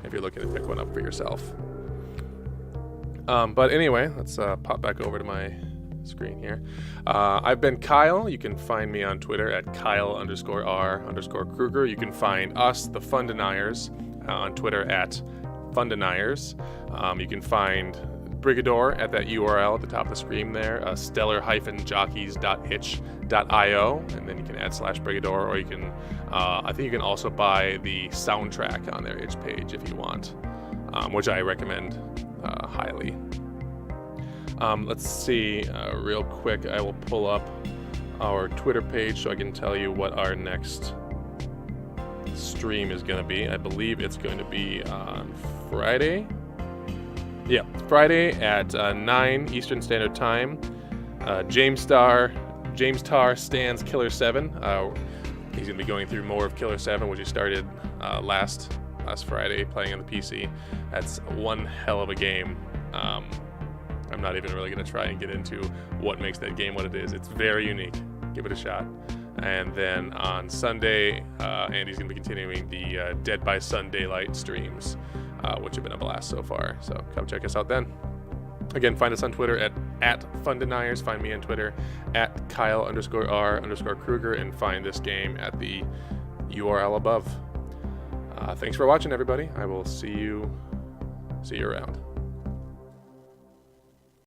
if you're looking to pick one up for yourself. But anyway, let's pop back over to my screen here. I've been Kyle. You can find me on Twitter at Kyle_R_Kruger. You can find us, the FunDeniers, on Twitter at FunDeniers. You can find Brigador at that URL at the top of the screen there, stellar-jockeys.itch.io, and then you can add /Brigador, or you can, I think you can also buy the soundtrack on their itch page if you want, which I recommend highly. Let's see, real quick, I will pull up our Twitter page so I can tell you what our next stream is going to be. I believe it's going to be on Friday. Yeah, Friday at 9 Eastern Standard Time. James Tar stands Killer 7. He's going to be going through more of Killer 7, which he started last Friday playing on the PC. That's one hell of a game. I'm not even really going to try and get into what makes that game what it is. It's very unique. Give it a shot. And then on Sunday, Andy's going to be continuing the Dead by Sun Daylight streams, which have been a blast so far. So come check us out then. Again, find us on Twitter at FunDeniers. Find me on Twitter at Kyle_R_Kruger, and find this game at the URL above. Thanks for watching, everybody. I will see you around.